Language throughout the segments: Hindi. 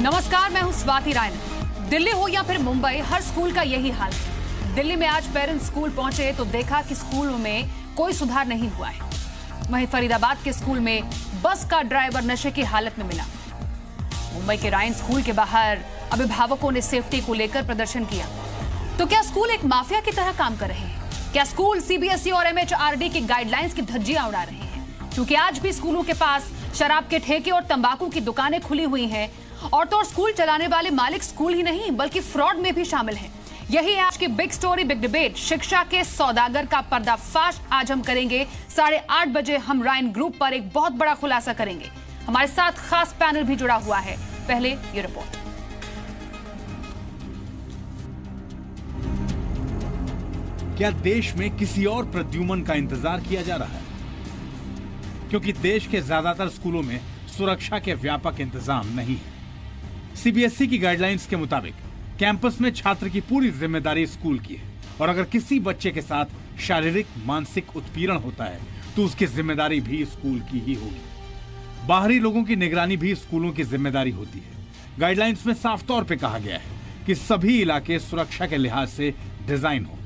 नमस्कार, मैं हूं स्वाति राय। दिल्ली हो या फिर मुंबई, हर स्कूल का यही हाल है। दिल्ली में आज पेरेंट्स स्कूल पहुंचे तो देखा कि स्कूल में कोई सुधार नहीं हुआ है। वहीं फरीदाबाद के स्कूल में बस का ड्राइवर नशे की हालत में मिला। मुंबई के रायन स्कूल के बाहर अभिभावकों ने सेफ्टी को लेकर प्रदर्शन किया। तो क्या स्कूल एक माफिया की तरह काम कर रहे हैं? क्या स्कूल सीबीएसई और एमएचआरडी की गाइडलाइंस की धज्जियां उड़ा रहे हैं? क्योंकि आज भी स्कूलों के पास शराब के ठेके और तंबाकू की दुकानें खुली हुई हैं। और तो और स्कूल चलाने वाले मालिक स्कूल ही नहीं बल्कि फ्रॉड में भी शामिल हैं। यही है आज की बिग स्टोरी बिग डिबेट। शिक्षा के सौदागर का पर्दाफाश आज हम करेंगे। 8:30 बजे हम रायन ग्रुप पर एक बहुत बड़ा खुलासा करेंगे। हमारे साथ खास पैनल भी जुड़ा हुआ है। पहले ये रिपोर्ट। क्या देश में किसी और प्रद्युमन का इंतजार किया जा रहा है? क्योंकि देश के ज्यादातर स्कूलों में सुरक्षा के व्यापक इंतजाम नहीं है। सीबीएसई की गाइडलाइंस के मुताबिक कैंपस में छात्र की पूरी जिम्मेदारी स्कूल की है और अगर किसी बच्चे के साथ शारीरिक मानसिक उत्पीड़न होता है तो उसकी जिम्मेदारी भी स्कूल की ही होगी। बाहरी लोगों की निगरानी भी स्कूलों की जिम्मेदारी होती है। गाइडलाइंस में साफ तौर पे कहा गया है कि सभी इलाके सुरक्षा के लिहाज से डिजाइन हो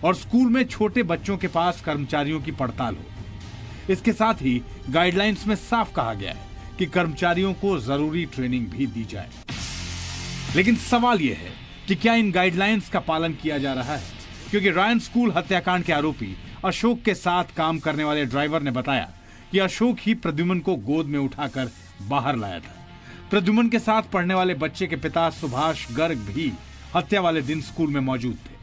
और स्कूल में छोटे बच्चों के पास कर्मचारियों की पड़ताल हो। इसके साथ ही गाइडलाइंस में साफ कहा गया है कि कर्मचारियों को जरूरी ट्रेनिंग भी दी जाए। लेकिन सवाल यह है कि क्या इन गाइडलाइंस का पालन किया जा रहा है? क्योंकि रायन स्कूल हत्याकांड के आरोपी अशोक के साथ काम करने वाले ड्राइवर ने बताया कि अशोक ही प्रद्युमन को गोद में उठाकर बाहर लाया था। प्रद्युमन के साथ पढ़ने वाले बच्चे के पिता सुभाष गर्ग भी हत्या वाले दिन स्कूल में मौजूद थे।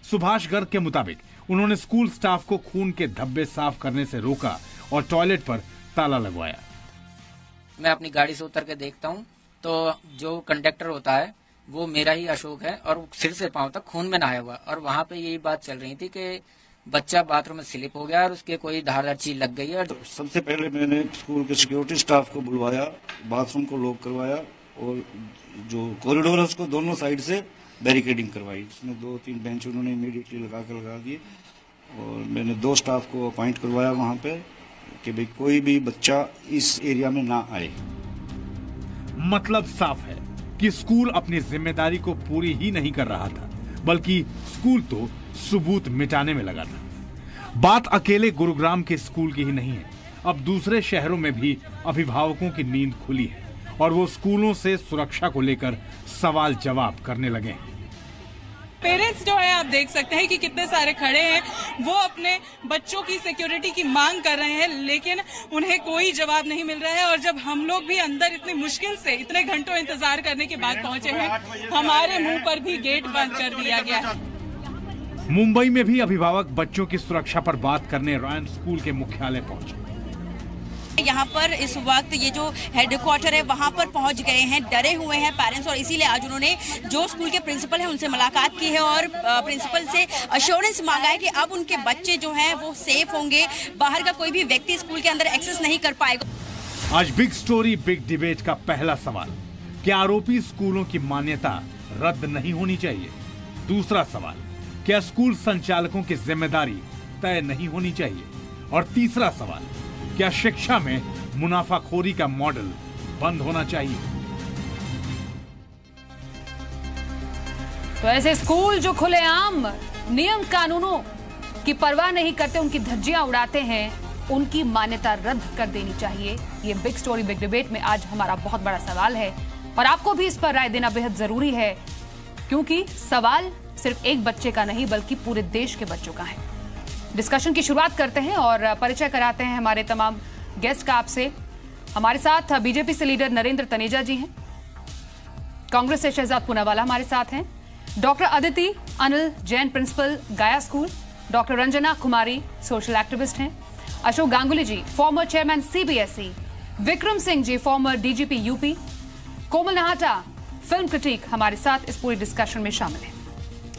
सुभाष गर्ग के मुताबिक उन्होंने स्कूल स्टाफ को खून के धब्बे साफ करने से रोका और टॉयलेट पर ताला लगवाया। मैं अपनी गाड़ी से उतर के देखता हूँ तो जो कंडक्टर होता है वो मेरा ही अशोक है और सिर से पांव तक खून में नहाया हुआ। और वहाँ पे यही बात चल रही थी कि बच्चा बाथरूम में स्लिप हो गया और उसके कोई धारदार चीज लग गई है। तो सबसे पहले मैंने स्कूल के सिक्योरिटी स्टाफ को बुलवाया, बाथरूम को लॉक करवाया और जो कॉरिडोर है उसको दोनों साइड से बैरिकेडिंग करवाई। उसमें 2-3 बेंच उन्होंने इमीडिएटली लगा दिए और मैंने 2 स्टाफ को अपॉइंट करवाया वहाँ पे कि भाई कोई भी बच्चा इस एरिया में ना आए। मतलब साफ है कि स्कूल अपनी जिम्मेदारी को पूरी ही नहीं कर रहा था बल्कि स्कूल तो सबूत मिटाने में लगा था। बात अकेले गुरुग्राम के स्कूल की ही नहीं है। अब दूसरे शहरों में भी अभिभावकों की नींद खुली है और वो स्कूलों से सुरक्षा को लेकर सवाल जवाब करने लगे हैं। पेरेंट्स जो है आप देख सकते हैं कि कितने सारे खड़े हैं, वो अपने बच्चों की सिक्योरिटी की मांग कर रहे हैं लेकिन उन्हें कोई जवाब नहीं मिल रहा है। और जब हम लोग भी अंदर इतनी मुश्किल से इतने घंटों इंतजार करने के बाद पहुंचे हैं, हमारे मुंह पर भी गेट बंद कर दिया गया। मुंबई में भी अभिभावक बच्चों की सुरक्षा पर बात करने रायन स्कूल के मुख्यालय पहुंचे। यहाँ पर इस वक्त ये जो हेडक्वार्टर है वहाँ पर पहुँच गए हैं, डरे हुए हैं पेरेंट्स और इसीलिए आज उन्होंने जो स्कूल के प्रिंसिपल हैं उनसे मुलाकात की है और प्रिंसिपल से अश्योरेंस मांगा है कि अब उनके बच्चे जो हैं वो सेफ होंगे, बाहर का कोई भी व्यक्ति स्कूल के अंदर एक्सेस नहीं कर पाएगा। आज बिग स्टोरी बिग डिबेट का पहला सवाल, क्या आरोपी स्कूलों की मान्यता रद्द नहीं होनी चाहिए? दूसरा सवाल, क्या स्कूल संचालकों की जिम्मेदारी तय नहीं होनी चाहिए? और तीसरा सवाल, क्या शिक्षा में मुनाफाखोरी का मॉडल बंद होना चाहिए? तो ऐसे स्कूल जो खुलेआम नियम कानूनों की परवाह नहीं करते, उनकी धज्जियां उड़ाते हैं, उनकी मान्यता रद्द कर देनी चाहिए। ये बिग स्टोरी बिग डिबेट में आज हमारा बहुत बड़ा सवाल है और आपको भी इस पर राय देना बेहद जरूरी है क्योंकि सवाल सिर्फ एक बच्चे का नहीं बल्कि पूरे देश के बच्चों का है। डिस्कशन की शुरुआत करते हैं और परिचय कराते हैं हमारे तमाम गेस्ट का आपसे। हमारे साथ बीजेपी से लीडर नरेंद्र तनेजा जी हैं, कांग्रेस से शहजाद पूनावाला हमारे साथ हैं, doctor Aditi Anil Jain principal Gaya school, doctor Ranjana Kumari social activist हैं, Ashok Ganguly ji former chairman CBSE, Vikram Singh ji former DGP UP, Komal Nahata film critic हमारे साथ इस पूरी डिस्कशन में शामिल है।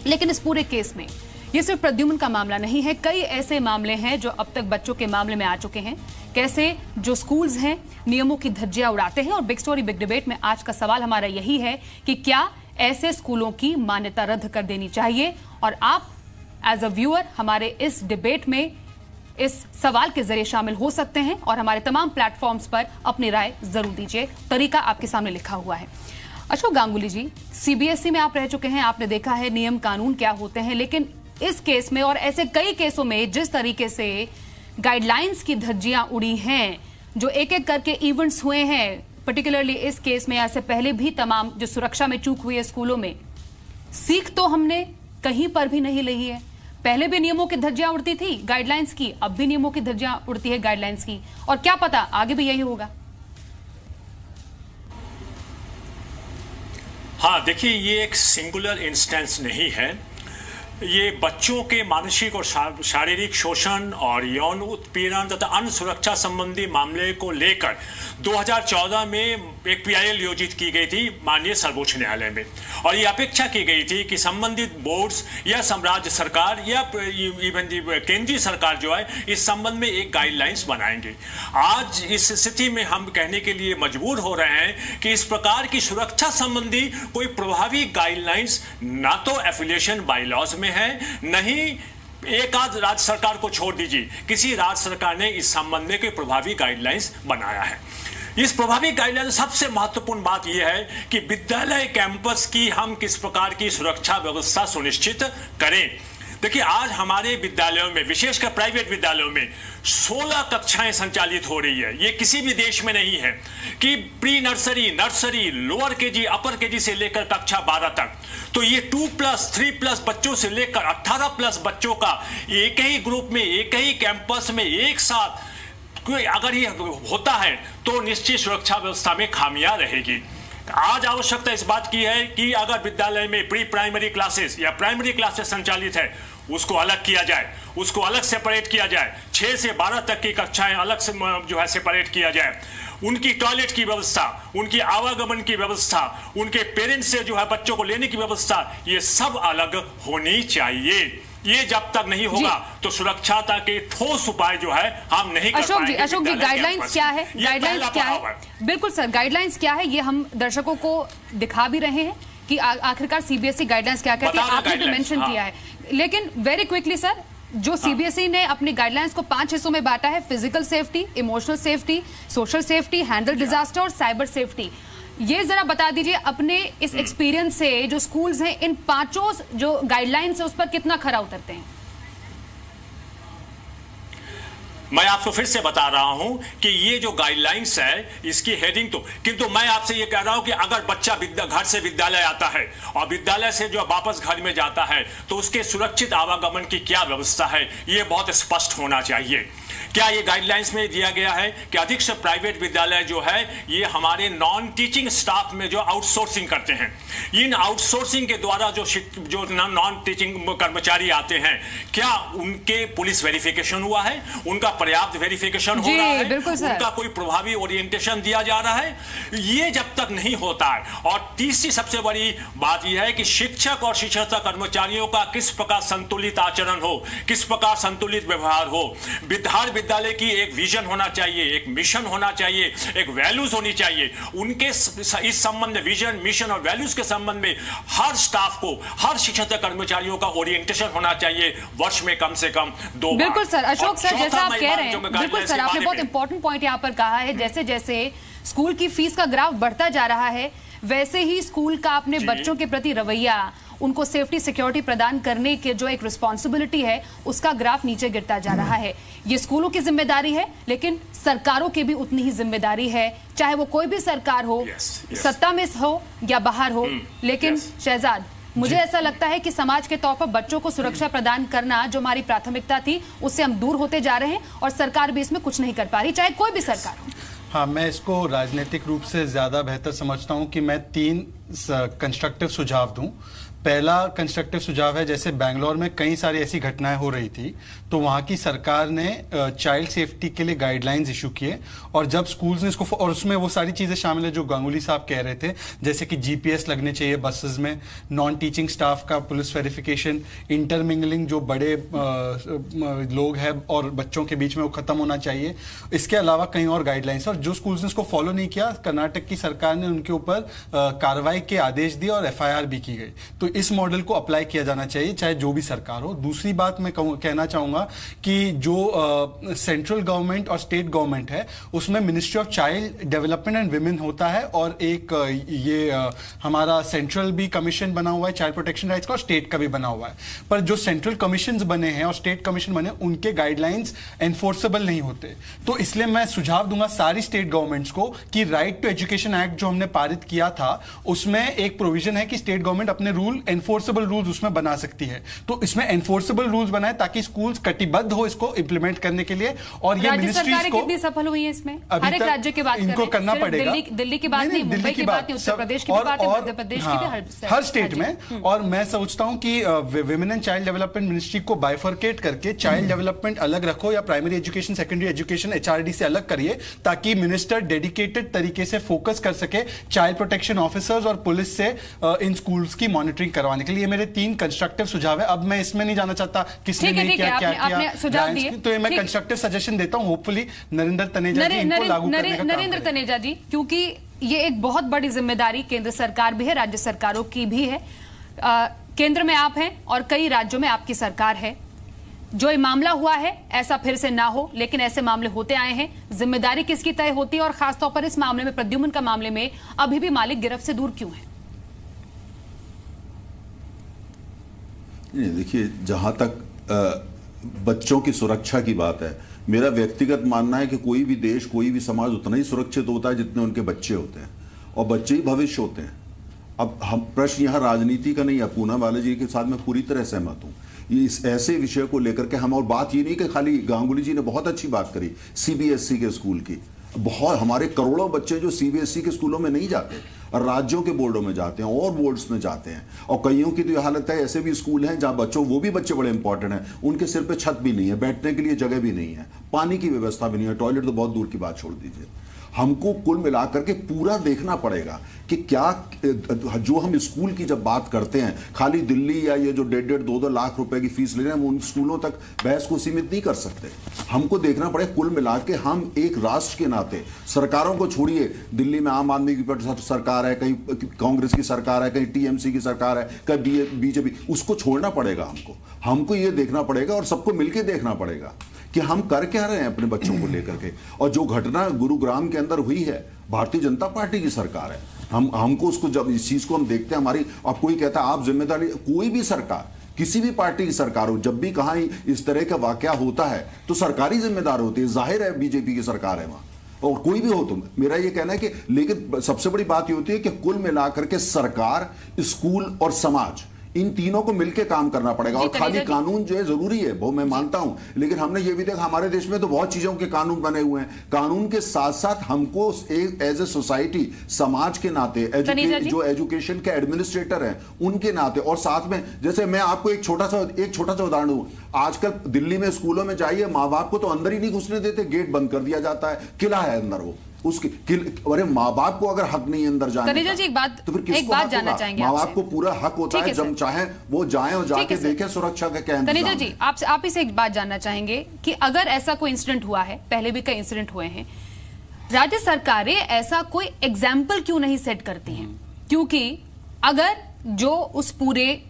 लेकिन इस पूरे केस में ये सिर्फ प्रद्युमन का मामला नहीं है, कई ऐसे मामले हैं जो अब तक बच्चों के मामले में आ चुके हैं। कैसे जो स्कूल्स हैं नियमों की धज्जियां उड़ाते हैं और बिग स्टोरी बिग डिबेट में आज का सवाल हमारा यही है कि क्या ऐसे स्कूलों की मान्यता रद्द कर देनी चाहिए? और आप एज अ व्यूअर हमारे इस डिबेट में इस सवाल के जरिए शामिल हो सकते हैं और हमारे तमाम प्लेटफॉर्म्स पर अपनी राय जरूर दीजिए। तरीका आपके सामने लिखा हुआ है। अशोक गांगुली जी, सीबीएसई में आप रह चुके हैं, आपने देखा है नियम कानून क्या होते हैं, लेकिन इस केस में और ऐसे कई केसों में जिस तरीके से गाइडलाइंस की धज्जियां उड़ी हैं, जो एक एक करके इवेंट्स हुए हैं, पर्टिकुलरली इस केस में, ऐसे पहले भी तमाम जो सुरक्षा में चूक हुई है स्कूलों में, सीख तो हमने कहीं पर भी नहीं ली है। पहले भी नियमों की धज्जियां उड़ती थी गाइडलाइंस की, अब भी नियमों की धज्जियां उड़ती है गाइडलाइंस की, और क्या पता आगे भी यही होगा। हाँ, देखिए, ये एक सिंगुलर इंस्टेंस नहीं है। ये बच्चों के मानसिक और शारीरिक शोषण और यौन उत्पीड़न तथा अन्य सुरक्षा संबंधी मामले को लेकर 2014 में एक पीआईएल आयोजित की गई थी माननीय सर्वोच्च न्यायालय में, और ये अपेक्षा की गई थी कि संबंधित बोर्ड्स या राज्य सरकार या इवन केंद्रीय सरकार जो है इस संबंध में एक गाइडलाइंस बनाएंगे। आज इस स्थिति में हम कहने के लिए मजबूर हो रहे हैं कि इस प्रकार की सुरक्षा संबंधी कोई प्रभावी गाइडलाइंस ना तो एफिलिएशन बायलॉज में है, नहीं एक आध राज्य सरकार को छोड़ दीजिए, किसी राज्य सरकार ने इस संबंध में कोई प्रभावी गाइडलाइंस बनाया है। इस प्रभावी गाइडलाइन सबसे महत्वपूर्ण बात यह है कि विद्यालय कैंपस की हम किस प्रकार की सुरक्षा व्यवस्था सुनिश्चित करें। देखिए, आज हमारे विद्यालयों में, विशेषकर प्राइवेट विद्यालयों में 16 कक्षाएं संचालित हो रही है। ये किसी भी देश में नहीं है कि pre nursery, nursery, lower KG, upper KG से लेकर कक्षा 12 तक, तो ये 2+, 3+ बच्चों से लेकर 18+ बच्चों का एक ही ग्रुप में, एक ही कैंपस में एक साथ कोई अगर ये होता है तो निश्चित सुरक्षा व्यवस्था में खामियां रहेगी। आज आवश्यकता इस बात की है कि अगर विद्यालय में प्री प्राइमरी क्लासेस या प्राइमरी क्लासेस संचालित है, उसको अलग किया जाए, उसको अलग सेपरेट किया जाए। 6 से 12 तक की कक्षाएं अलग से जो है सेपरेट किया जाए। उनकी टॉयलेट की व्यवस्था, उनकी आवागमन की व्यवस्था, उनके पेरेंट्स से जो है बच्चों को लेने की व्यवस्था, ये सब अलग होनी चाहिए। ये जब तक नहीं होगा तो सुरक्षा के ठोस उपाय जो है हम नहीं कर पाएंगे। अशोक जी, गाइडलाइंस क्या है? गाइडलाइंस क्या है? बिल्कुल सर, गाइडलाइंस क्या है ये हम दर्शकों को दिखा भी रहे हैं कि आखिरकार सीबीएसई गाइडलाइंस क्या कहती है। आपने भी मेंशन किया है, लेकिन वेरी क्विकली सर, जो सीबीएसई ने अपनी गाइडलाइंस को 5 हिस्सों में बांटा है: physical safety, emotional safety, social safety, handle disaster और साइबर सेफ्टी। ये जरा बता दीजिए अपने इस एक्सपीरियंस से, जो स्कूल्स हैं इन 5 जो गाइडलाइंस है उस पर कितना खरा उतरते हैं? मैं आपको फिर से बता रहा हूं कि ये जो गाइडलाइंस है इसकी हेडिंग तो, किंतु मैं आपसे ये कह रहा हूं कि अगर बच्चा घर से विद्यालय आता है और विद्यालय से जो वापस घर में जाता है तो उसके सुरक्षित आवागमन की क्या व्यवस्था है, ये बहुत स्पष्ट होना चाहिए। क्या ये गाइडलाइंस में दिया गया है कि अधिकतर प्राइवेट विद्यालय जो है ये हमारे नॉन टीचिंग स्टाफ में जो आउटसोर्सिंग करते हैं, इन आउटसोर्सिंग के द्वारा जो नॉन टीचिंग कर्मचारी आते हैं, क्या उनके पुलिस वेरिफिकेशन हुआ है, उनका पर्याप्त वेरिफिकेशन हो रहा है, उनका कोई प्रभावी ओरिएंटेशन दिया जा रहा है? ये जब तक नहीं होता है, और तीसरी सबसे बड़ी बात यह है कि शिक्षक और शिक्षक कर्मचारियों का किस प्रकार संतुलित आचरण हो, किस प्रकार संतुलित व्यवहार हो। हर विद्यालय की एक विजन होना चाहिए, एक मिशन होना चाहिए, एक वैल्यूज होनी चाहिए। उनके इस संबंध में, विजन, मिशन और वैल्यूज के संबंध में हर स्टाफ को, हर शिक्षक कर्मचारियों का ओरिएंटेशन होना चाहिए वर्ष में कम से कम 2 बार। बिल्कुल सर, अशोक सर, जैसा आप कह रहे हैं, बिल्कुल सर, आपने बहुत इंपॉर्टेंट पॉइंट यहाँ पर कहा है। जैसे जैसे स्कूल की फीस का ग्राफ बढ़ता जा रहा है, वैसे ही स्कूल का अपने बच्चों के प्रति रवैया, उनको सेफ्टी सिक्योरिटी प्रदान करने के जो एक रिस्पॉन्सिबिलिटी है, उसका ग्राफ नीचे गिरता जा रहा है। ये स्कूलों की जिम्मेदारी है, लेकिन सरकारों की भी उतनी ही जिम्मेदारी है, चाहे वो कोई भी सरकार हो, सत्ता में हो या बाहर हो। लेकिन शहजाद, मुझे ऐसा लगता है कि समाज के तौर पर बच्चों को सुरक्षा प्रदान करना जो हमारी प्राथमिकता थी, उससे हम दूर होते जा रहे हैं, और सरकार भी इसमें कुछ नहीं कर पा रही, चाहे कोई भी सरकार हो। हाँ, मैं इसको राजनीतिक रूप से ज़्यादा बेहतर समझता हूँ कि मैं 3 कंस्ट्रक्टिव सुझाव दूं। पहला कंस्ट्रक्टिव सुझाव है, जैसे बेंगलोर में कई सारी ऐसी घटनाएं हो रही थी, तो वहाँ की सरकार ने चाइल्ड सेफ्टी के लिए गाइडलाइंस इशू किए, और जब स्कूल्स ने इसको, और उसमें वो सारी चीज़ें शामिल है जो गांगुली साहब कह रहे थे, जैसे कि जीपीएस लगने चाहिए बसेस में, नॉन टीचिंग स्टाफ का पुलिस वेरिफिकेशन, इंटरमिंगलिंग जो बड़े लोग हैं और बच्चों के बीच में वो खत्म होना चाहिए। इसके अलावा कई और गाइडलाइंस, और जो स्कूल्स ने इसको फॉलो नहीं किया, कर्नाटक की सरकार ने उनके ऊपर कार्रवाई के आदेश दिए और FIR भी की गई। तो इस मॉडल को अप्लाई किया जाना चाहिए, चाहे जो भी सरकार हो। दूसरी बात मैं कहना चाहूंगा कि जो सेंट्रल गवर्नमेंट और स्टेट गवर्नमेंट है उसमें ministry of child development and women होता है, और एक ये हमारा सेंट्रल भी कमीशन बना हुआ है चाइल्ड प्रोटेक्शन राइट्स का, और स्टेट का भी बना हुआ है। पर जो सेंट्रल कमीशन बने हैं और स्टेट कमीशन बने, उनके गाइडलाइंस एनफोर्सेबल नहीं होते। तो इसलिए मैं सुझाव दूंगा सारी स्टेट गवर्नमेंट्स को कि राइट टू एजुकेशन एक्ट जो हमने पारित किया था उसमें एक प्रोविजन है कि स्टेट गवर्नमेंट अपने रूल एनफोर्सेबल रूल्स उसमें बना सकती है। तो इसमें एनफोर्सेबल रूल्स बनाए ताकि स्कूल्स कटिबद्ध हो इसको इंप्लीमेंट करने के लिए। और ये मिनिस्ट्रीज को कितनी सफल हुई है इसमें? हर एक राज्य की बात कर रहे हैं, इनको करना पड़ेगा। दिल्ली की बात नहीं, मुंबई की बात नहीं, उत्तर प्रदेश की बात है, मध्य प्रदेश की भी, हर स्टेट में। और मैं सोचता हूं कि women and child development ministry को बाइफर्केट करके चाइल्ड डेवलपमेंट अलग रखो, या primary education secondary education HRD से अलग करिए, ताकि मिनिस्टर डेडिकेटेड तरीके से फोकस कर सके चाइल्ड प्रोटेक्शन ऑफिसर्स और पुलिस से इन स्कूल्स की मॉनिटरिंग करवाने के लिए। मेरे 3 कंस्ट्रक्टिव सुझाव है। अब मैं इसमें नहीं जाना चाहता किसने नहीं किया, क्या किया, तो मैं कंस्ट्रक्टिव सजेशन देता हूं, होपफुली नरेंद्र तनेजा जी इनको लागू करने का काम करें। नरेंद्र तनेजा जी, क्योंकि ये एक बहुत बड़ी जिम्मेदारी केंद्र सरकार भी है, राज्य सरकारों की भी है। केंद्र में आप हैं और कई राज्यों में आपकी सरकार है। जो ये मामला हुआ है ऐसा फिर से ना हो, लेकिन ऐसे मामले होते आए हैं। जिम्मेदारी किसकी तय होती है, और खासतौर पर इस मामले में, प्रद्युम्न का मामले में अभी भी मालिक गिरफ्त से दूर क्यों है? देखिए, जहां तक बच्चों की सुरक्षा की बात है, मेरा व्यक्तिगत मानना है कि कोई भी देश, कोई भी समाज उतना ही सुरक्षित होता है जितने उनके बच्चे होते हैं, और बच्चे ही भविष्य होते हैं। अब हम प्रश्न यहाँ राजनीति का नहीं है। पूना वाले जी के साथ मैं पूरी तरह सहमत हूँ। इस ऐसे विषय को लेकर के हम, और बात ये नहीं कि खाली गांगुली जी ने बहुत अच्छी बात करी CBSE के स्कूल की। बहुत हमारे करोड़ों बच्चे जो CBSE के स्कूलों में नहीं जाते, राज्यों के बोर्डों में जाते हैं और बोर्ड्स में जाते हैं। और कईयों की तो यह हालत है, ऐसे भी स्कूल हैं जहां बच्चों, वो भी बच्चे बड़े इंपॉर्टेंट हैं, उनके सिर पे छत भी नहीं है, बैठने के लिए जगह भी नहीं है, पानी की व्यवस्था भी नहीं है, टॉयलेट तो बहुत दूर की बात छोड़ दीजिए। हमको कुल मिलाकर के पूरा देखना पड़ेगा कि क्या, जो हम स्कूल की जब बात करते हैं, खाली दिल्ली या ये जो 1.5-2 लाख रुपए की फीस ले रहे हैं, हम उन स्कूलों तक बहस को सीमित नहीं कर सकते। हमको देखना पड़ेगा कुल मिला के, हम एक राष्ट्र के नाते, सरकारों को छोड़िए, दिल्ली में आम आदमी की सरकार है, कहीं कांग्रेस की सरकार है, कहीं TMC की सरकार है, कहीं BJP, उसको छोड़ना पड़ेगा। हमको ये देखना पड़ेगा और सबको मिलकर देखना पड़ेगा कि हम कर क्या रहे हैं अपने बच्चों को लेकर के। और जो घटना गुरुग्राम के अंदर हुई है, भारतीय जनता पार्टी की सरकार है। हमको उसको, जब इस चीज को हम देखते हैं, हमारी, अब कोई कहता है आप जिम्मेदारी, कोई भी सरकार, किसी भी पार्टी की सरकार हो, जब भी कहां इस तरह का वाकया होता है तो सरकारी जिम्मेदार होती है। जाहिर है BJP की सरकार है वहां, और कोई भी हो। तो मेरा ये कहना है कि, लेकिन सबसे बड़ी बात ये होती है कि कुल मिलाकर के सरकार, स्कूल और समाज, इन तीनों को मिलकर काम करना पड़ेगा। और खाली कानून जो है जरूरी है, वो मैं मानता हूं, लेकिन हमने ये भी देखा हमारे देश में तो बहुत चीजों के कानून बने हुए हैं। कानून के साथ साथ हमको एज ए सोसाइटी, समाज के नाते, जो एजुकेशन के एडमिनिस्ट्रेटर हैं उनके नाते, और साथ में, जैसे मैं आपको एक छोटा सा उदाहरण दूं, आजकल दिल्ली में स्कूलों में जाइए, माँ बाप को तो अंदर ही नहीं घुसने देते, गेट बंद कर दिया जाता है, किला है अंदर वो उसके। अरे माँ बाप को अगर हक नहीं है अंदर जाने का, जी, तो फिर किसको हक होगा? माँ बाप को पूरा हक होता है, जब चाहे वो जाएं और जाके देखें सुरक्षा का क्या इंतजाम है। जी, आप इसे एक बात जानना चाहेंगे कि अगर ऐसा कोई इंसिडेंट हुआ है, पहले भी कई इंसिडेंट हुए हैं, राज्य सरकारें ऐसा कोई एग्जाम्पल क्यों नहीं सेट करती हैं? क्योंकि अगर जो उस पूरे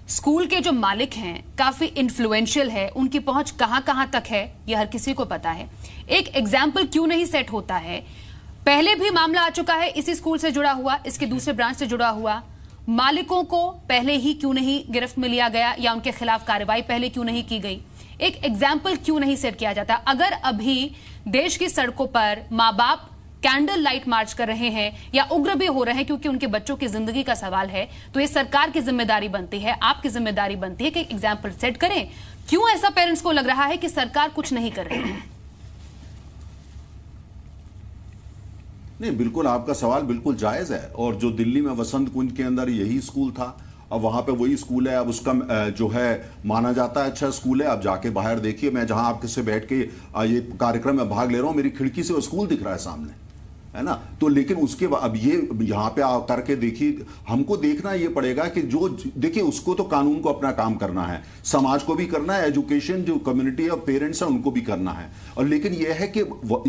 स्कूल के जो मालिक हैं काफी इन्फ्लुएंशियल है, उनकी पहुंच कहां कहां तक है ये हर किसी को पता है, एक एग्जाम्पल क्यों नहीं सेट होता है? पहले भी मामला आ चुका है इसी स्कूल से जुड़ा हुआ, इसके दूसरे ब्रांच से जुड़ा हुआ, मालिकों को पहले ही क्यों नहीं गिरफ्त में लिया गया या उनके खिलाफ कार्रवाई पहले क्यों नहीं की गई? एक एग्जाम्पल क्यों नहीं सेट किया जाता? अगर अभी देश की सड़कों पर माँ बाप कैंडल लाइट मार्च कर रहे हैं या उग्र भी हो रहे हैं क्योंकि उनके बच्चों की जिंदगी का सवाल है, तो ये सरकार की जिम्मेदारी बनती है, आपकी जिम्मेदारी बनती है कि एग्जाम्पल सेट करें। क्यों ऐसा पेरेंट्स को लग रहा है कि सरकार कुछ नहीं कर रही है? नहीं, बिल्कुल आपका सवाल बिल्कुल जायज है। और जो दिल्ली में वसंत कुंज के अंदर यही स्कूल था, अब वहां पे वही स्कूल है, अब उसका जो है माना जाता है अच्छा स्कूल है। अब जाके बाहर देखिए, मैं जहां आपके से बैठ के ये कार्यक्रम में भाग ले रहा हूं, मेरी खिड़की से वो स्कूल दिख रहा है सामने, है ना। तो लेकिन उसके बाद अब ये यहाँ पे करके देखिए, हमको देखना ये पड़ेगा कि जो देखिए उसको तो कानून को अपना काम करना है, समाज को भी करना है, एजुकेशन जो कम्युनिटी ऑफ पेरेंट्स है उनको भी करना है। और लेकिन ये है कि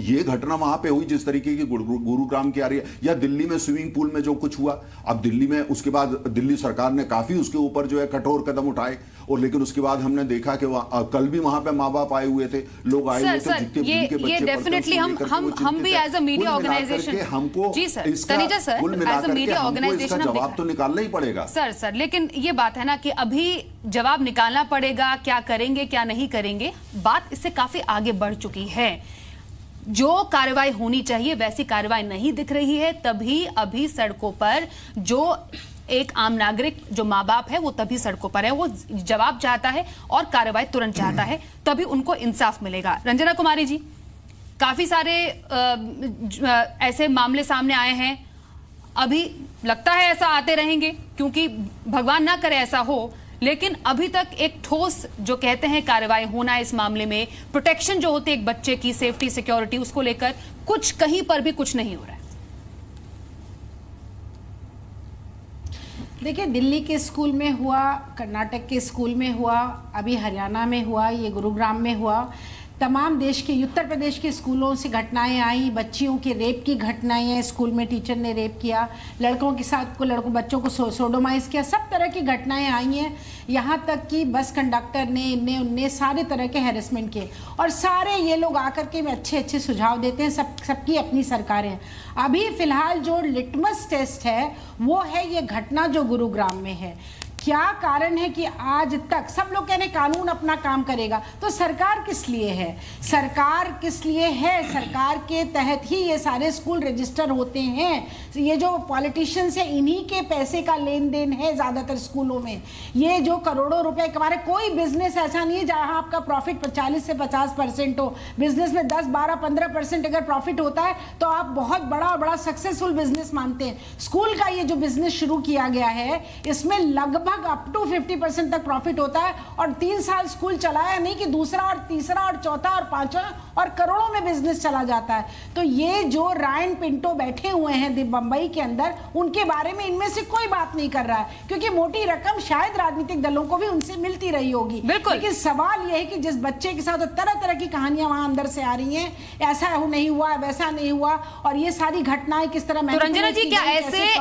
ये घटना वहां पे हुई जिस तरीके की गुरुग्राम की आ रही है, या दिल्ली में स्विमिंग पूल में जो कुछ हुआ, अब दिल्ली में उसके बाद दिल्ली सरकार ने काफी उसके ऊपर जो है कठोर कदम उठाए, और लेकिन उसके बाद हमने देखा कि कल भी वहां पे माँ बाप आए हुए थे, लोग आए हुए थे, जितने ये डेफिनेटली हम भी एज अ मीडिया ऑर्गेनाइजेशन हमको जी sir Taneja sir as uh media organisation जवाब तो निकालना ही पड़ेगा सर। लेकिन ये बात है ना कि अभी जवाब निकालना पड़ेगा, क्या करेंगे क्या नहीं करेंगे, बात इससे काफी आगे बढ़ चुकी है। जो कार्रवाई होनी चाहिए वैसी कार्रवाई नहीं दिख रही है, तभी अभी सड़कों पर जो एक आम नागरिक, जो माँ बाप है, वो तभी सड़कों पर है, वो जवाब चाहता है और कार्रवाई तुरंत चाहता है, तभी उनको इंसाफ मिलेगा। रंजना कुमारी जी, काफी सारे ऐसे मामले सामने आए हैं, अभी लगता है ऐसा आते रहेंगे, क्योंकि भगवान ना करे ऐसा हो, लेकिन अभी तक एक ठोस जो कहते हैं कार्रवाई होना इस मामले में, प्रोटेक्शन जो होती है एक बच्चे की, सेफ्टी सिक्योरिटी, उसको लेकर कुछ कहीं पर भी कुछ नहीं हो रहा है। देखिए, दिल्ली के स्कूल में हुआ, कर्नाटक के स्कूल में हुआ, अभी हरियाणा में हुआ, ये गुरुग्राम में हुआ, तमाम देश के, उत्तर प्रदेश के स्कूलों से घटनाएं आई, बच्चियों के रेप की घटनाएं हैं, स्कूल में टीचर ने रेप किया, लड़कों के साथ बच्चों को सोडोमाइज किया, सब तरह की घटनाएं आई हैं। यहाँ तक कि बस कंडक्टर ने इनने उनने सारे तरह के हैरेसमेंट किए, और सारे ये लोग आकर के अच्छे सुझाव देते हैं। सबकी अपनी सरकारें हैं। अभी फिलहाल जो लिटमस टेस्ट है वो है ये घटना जो गुरुग्राम में है। क्या कारण है कि आज तक सब लोग कह रहे हैं कानून अपना काम करेगा, तो सरकार किस लिए है? सरकार किस लिए है? सरकार के तहत ही ये सारे स्कूल रजिस्टर होते हैं। ये जो पॉलिटिशियंस है, इन्हीं के पैसे का लेन देन है ज्यादातर स्कूलों में। ये जो करोड़ों रुपए कमा रहे, कोई बिजनेस ऐसा नहीं है जहां आपका प्रॉफिट 40 से 50% हो। बिजनेस में 10, 12, 15% अगर प्रॉफिट होता है तो आप बहुत बड़ा सक्सेसफुल बिजनेस मानते हैं। स्कूल का ये जो बिजनेस शुरू किया गया है, इसमें लगभग अप टू 50% तक प्रॉफिट होता है, और 3 साल स्कूल चलाया नहीं कि दूसरा और तीसरा और चौथा और पांचवा और करोड़ों में बिजनेस चला जाता है। तो ये जो रायन पिंटो बैठे हुए हैं बंबई के अंदर, उनके बारे में इनमें से कोई बात नहीं कर रहा है, क्योंकि मोटी रकम शायद राजनीतिक दलों को भी उनसे मिलती रही होगी। लेकिन सवाल यह है कि जिस बच्चे के साथ तरह तरह की कहानियां वहां अंदर से आ रही हैं, ऐसा नहीं हुआ, वैसा नहीं हुआ, और ये सारी घटनाएं किस तरह। तो रंजना जी, क्या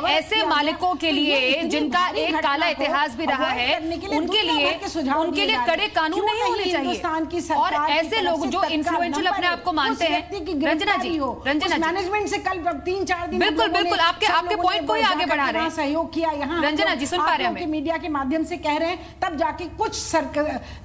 ऐसे मालिकों के लिए जिनका एक काला इतिहास भी रहा है, उनके लिए कड़े कानून नहीं होने चाहिए? हिंदुस्तान की सरकार, और ऐसे लोग जो इन्फ्लुएंशियल अपने आप को मानते हैं, रंजना जी मैनेजमेंट से कल 3-4 दिन बिल्कुल आपके पॉइंट को ही आगे बढ़ा रहे हैं, सहयोग किया। यहाँ रंजना जी सुन पा रहे हैं, मीडिया के माध्यम से कह रहे हैं, तब जाके कुछ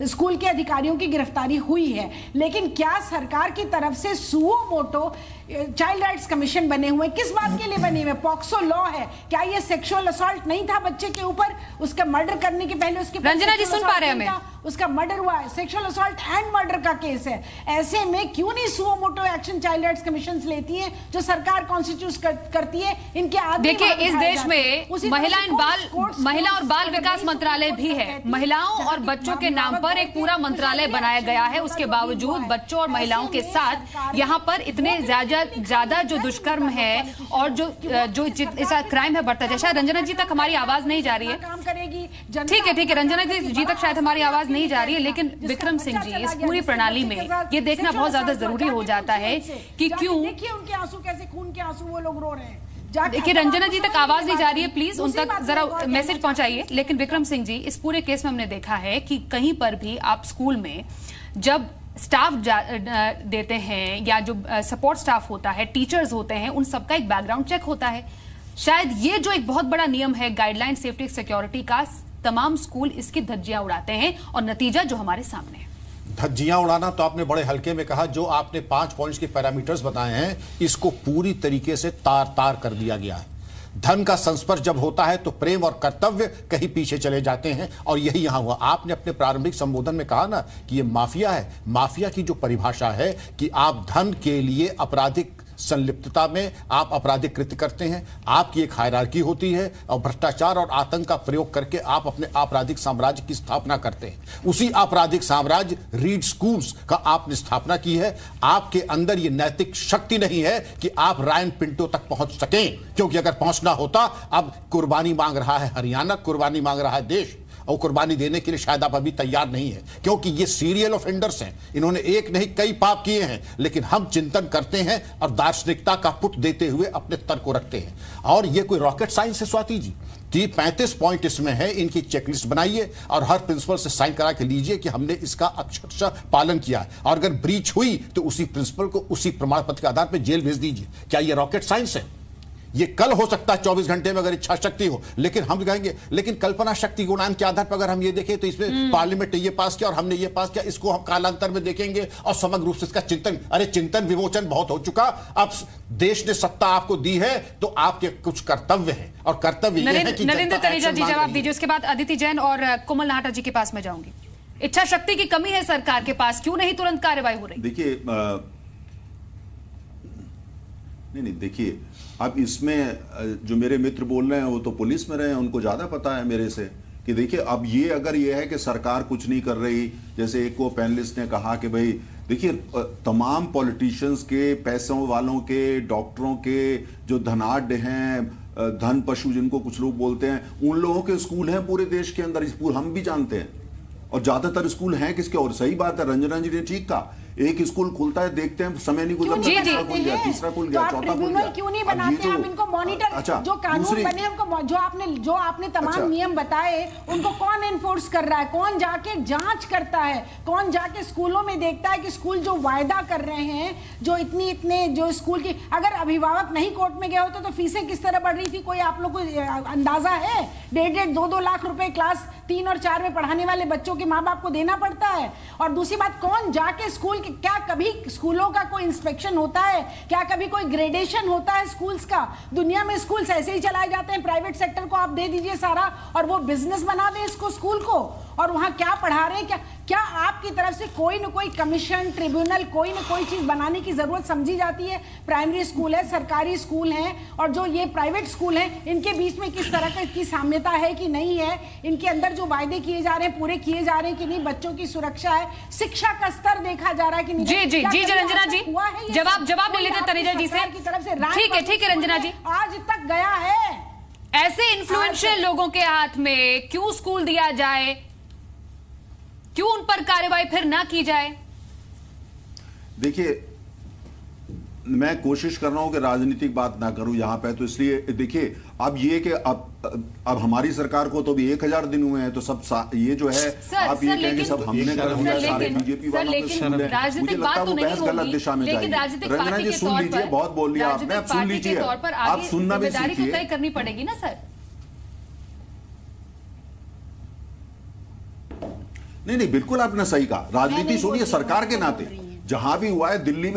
स्कूल के अधिकारियों की गिरफ्तारी हुई है। लेकिन क्या सरकार की तरफ से suo motu child rights commission बने हुए, किस बात के लिए बने हुए? पॉक्सो लॉ है, क्या ये सेक्सुअल असॉल्ट नहीं था बच्चे के ऊपर? उसका मर्डर करने के पहले उसके, रंजना जी सुन पा रहे हैं, उसका मर्डर हुआ है, सेक्सुअल असॉल्ट एंड मर्डर का केस है। ऐसे में क्यों नहीं suo motu action child rights commission लेती है जो सरकार कॉन्स्टिट्यूट करती है? इनके आदमी, देखिए, इस देश में महिला और बाल विकास मंत्रालय भी है। महिलाओं और बच्चों के नाम पर एक पूरा मंत्रालय बनाया गया है। उसके बावजूद बच्चों और महिलाओं के साथ यहाँ पर इतने ज्यादा जो दुष्कर्म है और जो क्राइम है बढ़ता जाए। शायद रंजना जी तक हमारी आवाज नहीं जा रही है। ठीक है, रंजना जी तक शायद हमारी आवाज नहीं जा रही है, लेकिन विक्रम सिंह जी, इस पूरी प्रणाली में ये देखना बहुत ज्यादा जरूरी हो जाता है कि क्यों, देखिए उनके आंसू कैसे, खून के आंसू वो लोग रो रहे हैं। देखिए, रंजना जी तक आवाज नहीं जा रही है, प्लीज उन तक जरा मैसेज पहुंचाइए। लेकिन विक्रम सिंह जी, इस पूरे केस में हमने देखा है कि कहीं पर भी आप स्कूल में जब स्टाफ देते हैं या जो सपोर्ट स्टाफ होता है, टीचर्स होते हैं, उन सबका एक बैकग्राउंड चेक होता है। शायद ये जो एक बहुत बड़ा नियम है गाइडलाइन सेफ्टी सिक्योरिटी का, तमाम स्कूल इसकी धज्जियां उड़ाते हैं, और नतीजा जो हमारे सामने है। धज्जियां उड़ाना तो आपने बड़े हल्के में कहा। जो आपने 5 पॉइंट्स के पैरामीटर्स बताए हैं, इसको पूरी तरीके से तार कर दिया गया है। धन का संस्पर्श जब होता है तो प्रेम और कर्तव्य कहीं पीछे चले जाते हैं, और यही यहां हुआ। आपने अपने प्रारंभिक संबोधन में कहा ना कि यह माफिया है। माफिया की जो परिभाषा है कि आप धन के लिए आपराधिक संलिप्तता में आप आपराधिक कृत्य करते हैं। आपकी एक हायरार्की होती है और भ्रष्टाचार और आतंक का प्रयोग करके आप अपने आपराधिक साम्राज्य की स्थापना करते हैं। उसी आपराधिक साम्राज्य रीड स्कूल्स का आपने स्थापना की है। आपके अंदर यह नैतिक शक्ति नहीं है कि आप रायन पिंटो तक पहुंच सकें, क्योंकि अगर पहुंचना होता, अब कुर्बानी मांग रहा है हरियाणा, कुर्बानी मांग रहा है देश, और कुर्बानी देने के लिए शायद आप अभी तैयार नहीं है, क्योंकि ये सीरियल ऑफेंडर्स हैं। इन्होंने एक नहीं कई पाप किए हैं, लेकिन हम चिंतन करते हैं और दार्शनिकता का पुट देते हुए अपने तर्क को रखते हैं। और ये कोई रॉकेट साइंस है स्वाति जी? 35 पॉइंट इसमें है, इनकी चेकलिस्ट बनाइए और हर प्रिंसिपल से साइन करा के लीजिए कि हमने इसका अक्षरशः पालन किया, और अगर ब्रीच हुई तो उसी प्रिंसिपल को उसी प्रमाण पत्र के आधार पर जेल भेज दीजिए। क्या यह रॉकेट साइंस है? ये कल हो सकता है 24 घंटे में, अगर इच्छा शक्ति हो, लेकिन हम कहेंगे, लेकिन कल्पना शक्ति गुणान के आधार पर अगर हम ये देखें तो इसमें पार्लियामेंट ने ये पास किया और हमने ये पास किया, इसको हम कालांतर में देखेंगे और समग्र रूप से इसका चिंतन, अरे चिंतन विमोचन बहुत हो चुका। अब देश ने सत्ता आपको दी है तो आपके कुछ कर्तव्य हैं, और कर्तव्य ये है कि नरेंद्र तनेजा जी जवाब दीजिए, उसके बाद अदिति जैन और कोमल नाहटा जी के पास मैं जाऊंगी। इच्छा शक्ति की कमी है सरकार के पास, क्यों नहीं तुरंत कार्रवाई हो रही? देखिए नहीं देखिए, अब इसमें जो मेरे मित्र बोल रहे हैं वो तो पुलिस में रहे हैं, उनको ज्यादा पता है मेरे से कि देखिए, अब ये अगर ये है कि सरकार कुछ नहीं कर रही, जैसे एक को पैनलिस्ट ने कहा कि भाई देखिए तमाम पॉलिटिशियंस के, पैसों वालों के, डॉक्टरों के जो धनाढ्य हैं, धन पशु जिनको कुछ लोग बोलते हैं, उन लोगों के स्कूल हैं पूरे देश के अंदर, हम भी जानते हैं, और ज्यादातर स्कूल हैं किसके? और सही बात है, रंजना जी ने ठीक कहा, एक स्कूल खुलता है, देखते हैं समय नहीं गुजरता, दूसरा खुल गया, तीसरा खुल गया, चौथा खुल गया। क्यों नहीं बनाते हम इनको मॉनिटर? अच्छा, जो कानून बने हमको, जो आपने तमाम नियम बताए, उनको कौन एनफोर्स कर रहा है? कौन जाके जांच करता है? कौन जाके स्कूलों में देखता है कि स्कूल जो वायदा कर रहे हैं, जो इतने जो स्कूल की, अगर अभिभावक नहीं कोर्ट में गए होते तो फीसें किस तरह बढ़ रही थी, कोई आप लोग को अंदाजा है? 1.5-2 लाख रुपए क्लास 3 और 4 में पढ़ाने वाले बच्चों के माँ बाप को देना पड़ता है। और दूसरी बात, कौन जाके स्कूल, क्या कभी स्कूलों का कोई इंस्पेक्शन होता है? क्या कभी कोई ग्रेडेशन होता है स्कूल्स का? दुनिया में स्कूल्स ऐसे ही चलाए जाते हैं, प्राइवेट सेक्टर को आप दे दीजिए सारा और वो बिजनेस बना दे इसको, स्कूल को, और वहां क्या पढ़ा रहे हैं? क्या आपकी तरफ से कोई न कोई कमीशन, ट्रिब्यूनल, कोई न कोई चीज बनाने की जरूरत समझी जाती है? प्राइमरी स्कूल है, सरकारी स्कूल है, और जो ये प्राइवेट स्कूल है, इनके बीच में किस तरह की साम्यता है कि नहीं है? इनके अंदर जो वायदे किए जा रहे हैं पूरे किए जा रहे हैं कि नहीं? बच्चों की सुरक्षा है, शिक्षा का स्तर देखा जा रहा है कि नहीं? जी रंजना जी, जवाब ले लेते तनेजा जी से। ठीक है रंजना जी, आज तक गया है ऐसे इन्फ्लुएंशियल लोगों के हाथ में क्यों स्कूल दिया जाए? क्यों उन पर कार्रवाई फिर ना की जाए? देखिए, मैं कोशिश कर रहा हूं कि राजनीतिक बात ना करूं यहां पे, तो इसलिए देखिए, अब ये कि अब हमारी सरकार को तो भी 1000 दिन हुए हैं, तो सब ये जो है आप ये कहेंगे सब हमने कर दिया, सारे बीजेपी वालों को स्कूल है, मुझे लगता है वो बहस गलत दिशा में जाएगी। रंजना जी सुन लीजिए, बहुत बोल लिया आपने, अब सुन लीजिए, आप सुनना भी सीखिए। करनी पड़ेगी ना सर। नहीं बिल्कुल आपने सही कहा, राजनीति सुनिए सरकार के नाते, जहां भी हुआ है, दिल्ली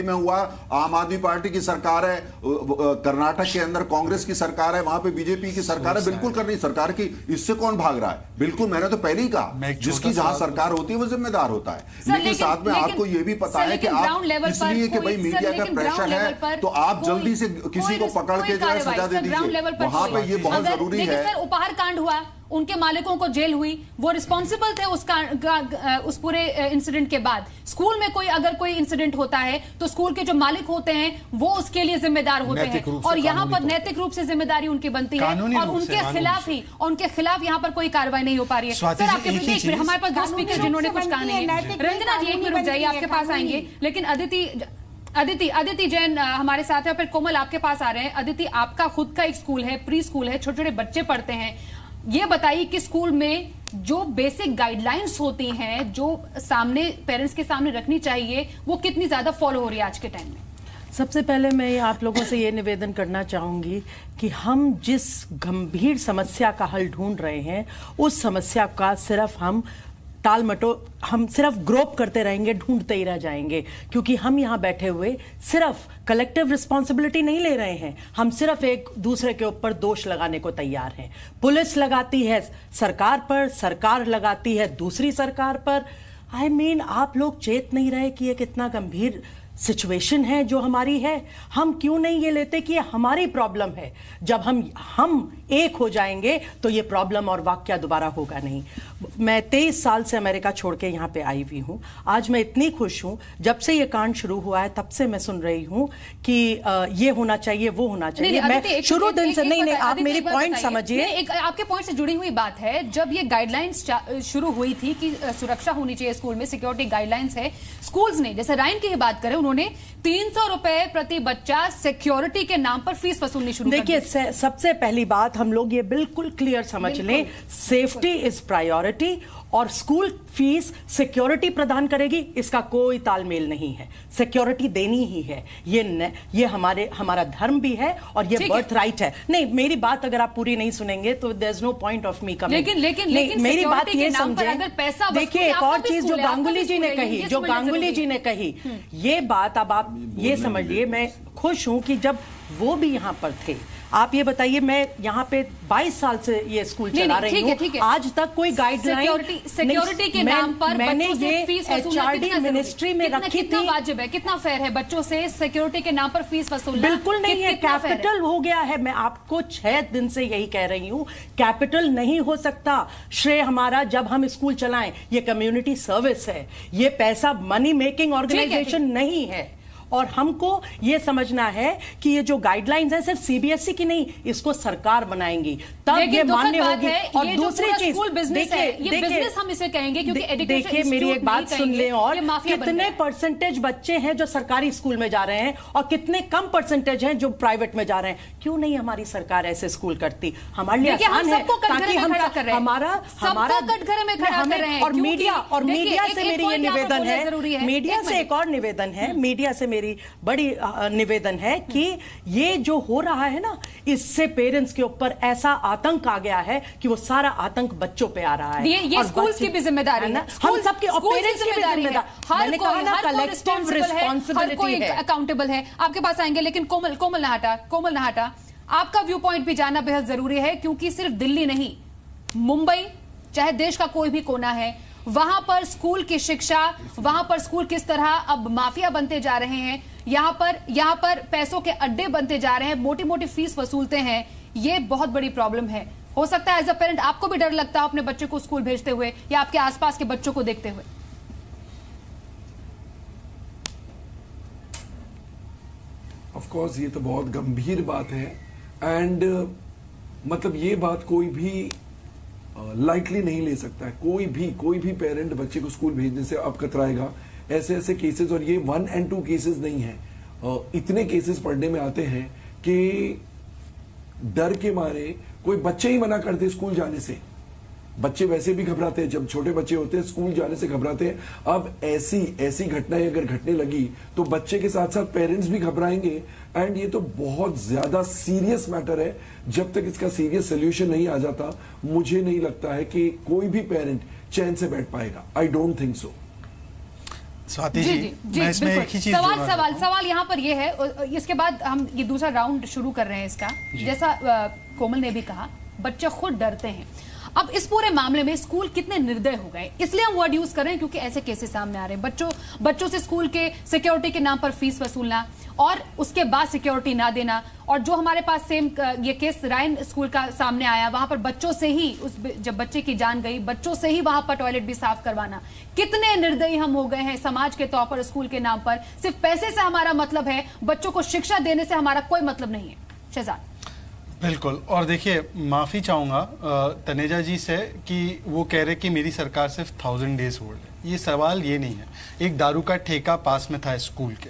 में हुआ, आम आदमी पार्टी की सरकार है, कर्नाटक के अंदर कांग्रेस की सरकार है, वहां पे बीजेपी की सरकार है, बिल्कुल कर रही सरकार की, इससे कौन भाग रहा है? बिल्कुल, मैंने तो पहले ही कहा, जिसकी जहां सरकार होती है वो जिम्मेदार होता है। लेकिन साथ में आपको ये भी पता है कि आप इसलिए कि भाई मीडिया का प्रेशर है तो आप जल्दी से किसी को पकड़ के जो है सजा दे दीजिए, वहां पे ये बहुत जरूरी है। उपहार कांड हुआ, उनके मालिकों को जेल हुई, वो रिस्पॉन्सिबल थे उस पूरे इंसिडेंट के बाद। स्कूल में अगर कोई इंसिडेंट होता है तो स्कूल के जो मालिक होते हैं वो उसके लिए जिम्मेदार होते हैं, और यहाँ पर नैतिक रूप से जिम्मेदारी उनकी बनती है, और उनके खिलाफ यहाँ पर कोई कार्रवाई नहीं हो पा रही है। सर आपके हमारे पास 2 स्पीकर जिन्होंने कुछ कहा नहीं है। रंजना जी 1 मिनट रुक जाइए, आपके पास आएंगे, लेकिन अदिति जैन हमारे साथ है, फिर कोमल आपके पास आ रहे हैं। अदिति, आपका खुद का एक स्कूल है, प्री स्कूल है, छोटे छोटे बच्चे पढ़ते हैं, ये बताइए कि स्कूल में जो बेसिक गाइडलाइंस होती हैं, जो सामने पेरेंट्स के सामने रखनी चाहिए, वो कितनी ज्यादा फॉलो हो रही है आज के टाइम में? सबसे पहले मैं आप लोगों से ये निवेदन करना चाहूंगी कि हम जिस गंभीर समस्या का हल ढूंढ रहे हैं, उस समस्या का सिर्फ हम हम सिर्फ ग्रोप करते रहेंगे, ढूंढते ही रह जाएंगे, क्योंकि हम यहाँ बैठे हुए सिर्फ कलेक्टिव रिस्पॉन्सिबिलिटी नहीं ले रहे हैं, हम सिर्फ एक दूसरे के ऊपर दोष लगाने को तैयार हैं। पुलिस लगाती है सरकार पर, सरकार लगाती है दूसरी सरकार पर। आप लोग चेत नहीं रहे कि ये कितना गंभीर सिचुएशन है जो हमारी है, हम क्यों नहीं ये लेते कि ये हमारी प्रॉब्लम है। जब हम एक हो जाएंगे तो ये प्रॉब्लम और वाकया दोबारा होगा नहीं। मैं 23 साल से अमेरिका छोड़ के यहाँ पे आई हुई हूँ। आज मैं इतनी खुश हूँ, जब से ये कांड शुरू हुआ है तब से मैं सुन रही हूँ कि ये होना चाहिए, वो होना चाहिए। मैं शुरू दिन से नहीं, आप मेरी पॉइंट समझिए। आपके पॉइंट से जुड़ी हुई बात है, जब ये गाइडलाइंस शुरू हुई थी कि सुरक्षा होनी चाहिए स्कूल में, सिक्योरिटी गाइडलाइंस है, स्कूल्स ने, जैसे रायन की बात करें, उन्होंने 300 रुपए प्रति बच्चा सिक्योरिटी के नाम पर फीस वसूलनी शुरू कर दी। देखिए, सबसे पहली बात हम लोग ये बिल्कुल क्लियर समझ लें, सेफ्टी इज प्रायोरिटी और स्कूल फीस सिक्योरिटी प्रदान करेगी, इसका कोई तालमेल नहीं है। सिक्योरिटी देनी ही है, ये हमारा धर्म भी है और ये बर्थ राइट है। नहीं, मेरी बात अगर आप पूरी नहीं सुनेंगे तो there is no point of me coming. लेकिन मेरी बात ये समझे। देखिए, एक और चीज जो गांगुली जी ने कही, ये बात अब आप ये समझिए, मैं खुश हूं कि जब वो भी यहां पर थे। आप ये बताइए, मैं यहाँ पे 22 साल से ये स्कूल चला रही हूँ, आज तक कोई गाइडलाइन सिक्योरिटी के नाम पर मैंने ये HRD मिनिस्ट्री में रखी थी। कितना वाजिब है, कितना फेयर है बच्चों से सिक्योरिटी के नाम पर फीस वसूलना? बिल्कुल नहीं है, कैपिटल हो गया है। मैं आपको 6 दिन से यही कह रही हूँ, कैपिटल नहीं हो सकता। श्रेय हमारा जब हम स्कूल चलाएं, ये कम्युनिटी सर्विस है, ये पैसा मनी मेकिंग ऑर्गेनाइजेशन नहीं है। और हमको ये समझना है कि ये जो गाइडलाइंस है सिर्फ सीबीएसई की नहीं, इसको सरकार बनाएंगी, तब ये मान्य होगी। और दूसरी चीज, बिजनेस हम इसे कहेंगे, क्योंकि एजुकेशन, देखिए मेरी एक बात सुन लें, और कितने परसेंटेज बच्चे हैं जो सरकारी स्कूल में जा रहे हैं और कितने कम परसेंटेज हैं जो प्राइवेट में जा रहे हैं। क्यों नहीं हमारी सरकार ऐसे स्कूल करती? हमारे लिए आसान है, ताकि हम हमारा कटघरे में खड़ा कर रहे हैं। और मीडिया से मेरी ये निवेदन है, मीडिया से एक और निवेदन है, मीडिया से बड़ी निवेदन है कि ये जो हो रहा है ना, इससे पेरेंट्स के ऊपर ऐसा आतंक आ गया है कि वो सारा आतंक बच्चों पे आ रहा है। ये स्कूल्स की भी जिम्मेदारी है ना, हम सबके, और पेरेंट्स की भी जिम्मेदारी है। हर कोई अकाउंटेबल है। आपके पास आएंगे, लेकिन कोमल नहाटा, आपका व्यू पॉइंट भी जानना बेहद जरूरी है, क्योंकि सिर्फ दिल्ली नहीं, मुंबई, चाहे देश का कोई भी कोना है, वहां पर स्कूल की शिक्षा, वहां पर स्कूल किस तरह अब माफिया बनते जा रहे हैं, यहां पर पैसों के अड्डे बनते जा रहे हैं, मोटी मोटी फीस वसूलते हैं। ये बहुत बड़ी प्रॉब्लम है। हो सकता है एज अ पेरेंट आपको भी डर लगता है अपने बच्चे को स्कूल भेजते हुए या आपके आसपास के बच्चों को देखते हुए। ऑफ कोर्स ये तो बहुत गंभीर बात है, एंड मतलब ये बात कोई भी लाइटली नहीं ले सकता है। कोई भी पेरेंट बच्चे को स्कूल भेजने से अब कतराएगा। ऐसे केसेस, और ये 1 और 2 केसेस नहीं है, इतने केसेस पढ़ने में आते हैं कि डर के मारे कोई बच्चे ही मना करते स्कूल जाने से। बच्चे वैसे भी घबराते हैं, जब छोटे बच्चे होते हैं स्कूल जाने से घबराते हैं। अब ऐसी घटनाएं अगर घटने लगी तो बच्चे के साथ साथ पेरेंट्स भी घबराएंगे, एंड ये तो बहुत ज्यादा सीरियस मैटर है। जब तक इसका सीरियस सोल्यूशन नहीं आ जाता, मुझे नहीं लगता है कि कोई भी पेरेंट चैन से बैठ पाएगा। I don't think so. Swati ji, मैं इसमें एक ही चीज सवाल यहाँ पर ये है, इसके बाद हम ये दूसरा राउंड शुरू कर रहे हैं इसका। जैसा कोमल ने भी कहा, बच्चे खुद डरते हैं। अब इस पूरे मामले में स्कूल कितने निर्दय हो गए, इसलिए हम वर्ड यूज कर रहे हैं क्योंकि ऐसे केसेस सामने आ रहे हैं। बच्चों से स्कूल के सिक्योरिटी के नाम पर फीस वसूलना और उसके बाद सिक्योरिटी ना देना। और जो हमारे पास सेम ये केस रायन स्कूल का सामने आया, वहां पर बच्चों से ही जब बच्चे की जान गई, बच्चों से ही वहां पर टॉयलेट भी साफ करवाना। कितने निर्दयी हम हो गए हैं समाज के तौर पर स्कूल के नाम पर। सिर्फ पैसे से हमारा मतलब है, बच्चों को शिक्षा देने से हमारा कोई मतलब नहीं है। शहजाद। बिल्कुल, और देखिए माफ़ी चाहूँगा तनेजा जी से कि वो कह रहे कि मेरी सरकार सिर्फ 1000 डेज ओल्ड है। ये सवाल ये नहीं है। एक दारू का ठेका पास में था स्कूल के।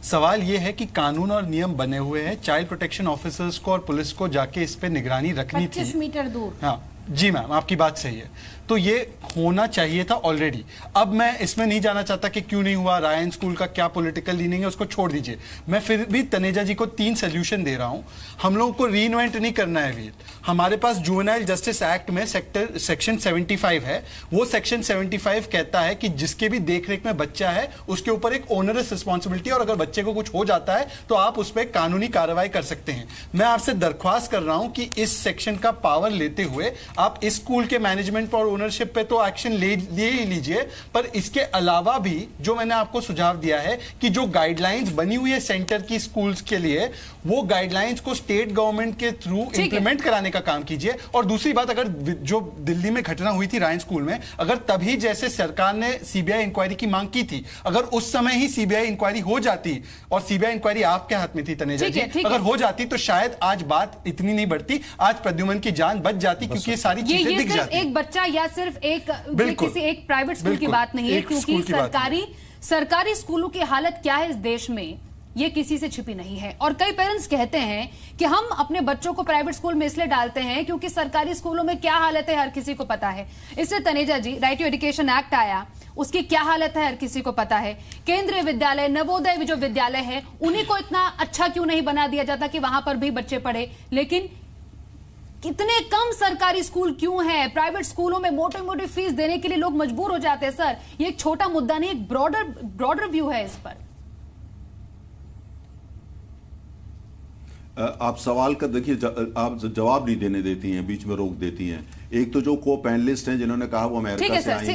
सवाल ये है कि कानून और नियम बने हुए हैं, चाइल्ड प्रोटेक्शन ऑफिसर्स को और पुलिस को जाके इस पे निगरानी रखनी थी। 25 मीटर दूर। हाँ जी मैम, आपकी बात सही है। तो ये होना चाहिए था ऑलरेडी। अब मैं इसमें नहीं जाना चाहता कि क्यों नहीं हुआ, रायन स्कूल का क्या पॉलिटिकल लीनिंग है, उसको छोड़ दीजिए। मैं फिर भी तनेजा जी को 3 सोल्यूशन दे रहा हूं। हम लोगों को रीइन्वेंट नहीं करना है वीर। हमारे पास जुवेनाइल जस्टिस एक्ट में सेक्शन 75 है। वो सेक्शन 75 कहता है कि जिसके भी देखरेख में बच्चा है उसके ऊपर एक ओनरस रिस्पॉन्सिबिलिटी, और अगर बच्चे को कुछ हो जाता है तो आप उस पर कानूनी कार्रवाई कर सकते हैं। मैं आपसे दरख्वास्त कर रहा हूं कि इस सेक्शन का पावर लेते हुए आप इस स्कूल के मैनेजमेंट पर और ओनरशिप पे तो एक्शन ले ही लीजिए, पर इसके अलावा भी जो मैंने आपको सुझाव दिया है कि जो गाइडलाइंस बनी हुई है सेंटर की स्कूल्स के लिए, वो गाइडलाइंस को स्टेट गवर्नमेंट के थ्रू इंप्लीमेंट कराने का काम कीजिए। और दूसरी बात, अगर जो दिल्ली में घटना हुई थी रायन स्कूल में, अगर तभी जैसे सरकार ने सीबीआई इंक्वायरी की मांग की थी, अगर उस समय ही सीबीआई इंक्वायरी हो जाती, और सीबीआई इंक्वायरी आपके हाथ में थी तनेजा जी, अगर हो जाती तो शायद आज बात इतनी नहीं बढ़ती, आज प्रद्युमन की जान बच जाती, क्योंकि ये सारी चीजें दिख जाती। एक बच्चा या सिर्फ किसी एक प्राइवेट स्कूल की बात नहीं है, क्योंकि सरकारी स्कूलों की हालत क्या है इस देश में, ये किसी से छिपी नहीं है। और कई पेरेंट्स कहते हैं कि हम अपने बच्चों को प्राइवेट स्कूल में इसलिए डालते हैं क्योंकि सरकारी स्कूलों में क्या हालत है हर किसी को पता है। इसलिए तनेजा जी, राइट टू एजुकेशन एक्ट आया, उसकी क्या हालत है हर किसी को पता है। केंद्रीय विद्यालय, नवोदय जो विद्यालय है, उन्हीं को इतना अच्छा क्यों नहीं बना दिया जाता कि वहां पर भी बच्चे पढ़े। लेकिन कितने कम सरकारी स्कूल क्यों है? प्राइवेट स्कूलों में मोटे मोटे फीस देने के लिए लोग मजबूर हो जाते हैं। सर, ये एक छोटा मुद्दा नहीं, एक ब्रॉडर व्यू है इस पर। आप सवाल का देखिए, आप जवाब नहीं देने देती हैं, बीच में रोक देती हैं। एक तो जो को पैनलिस्ट हैं जिन्होंने कहा वो अमेरिका से आए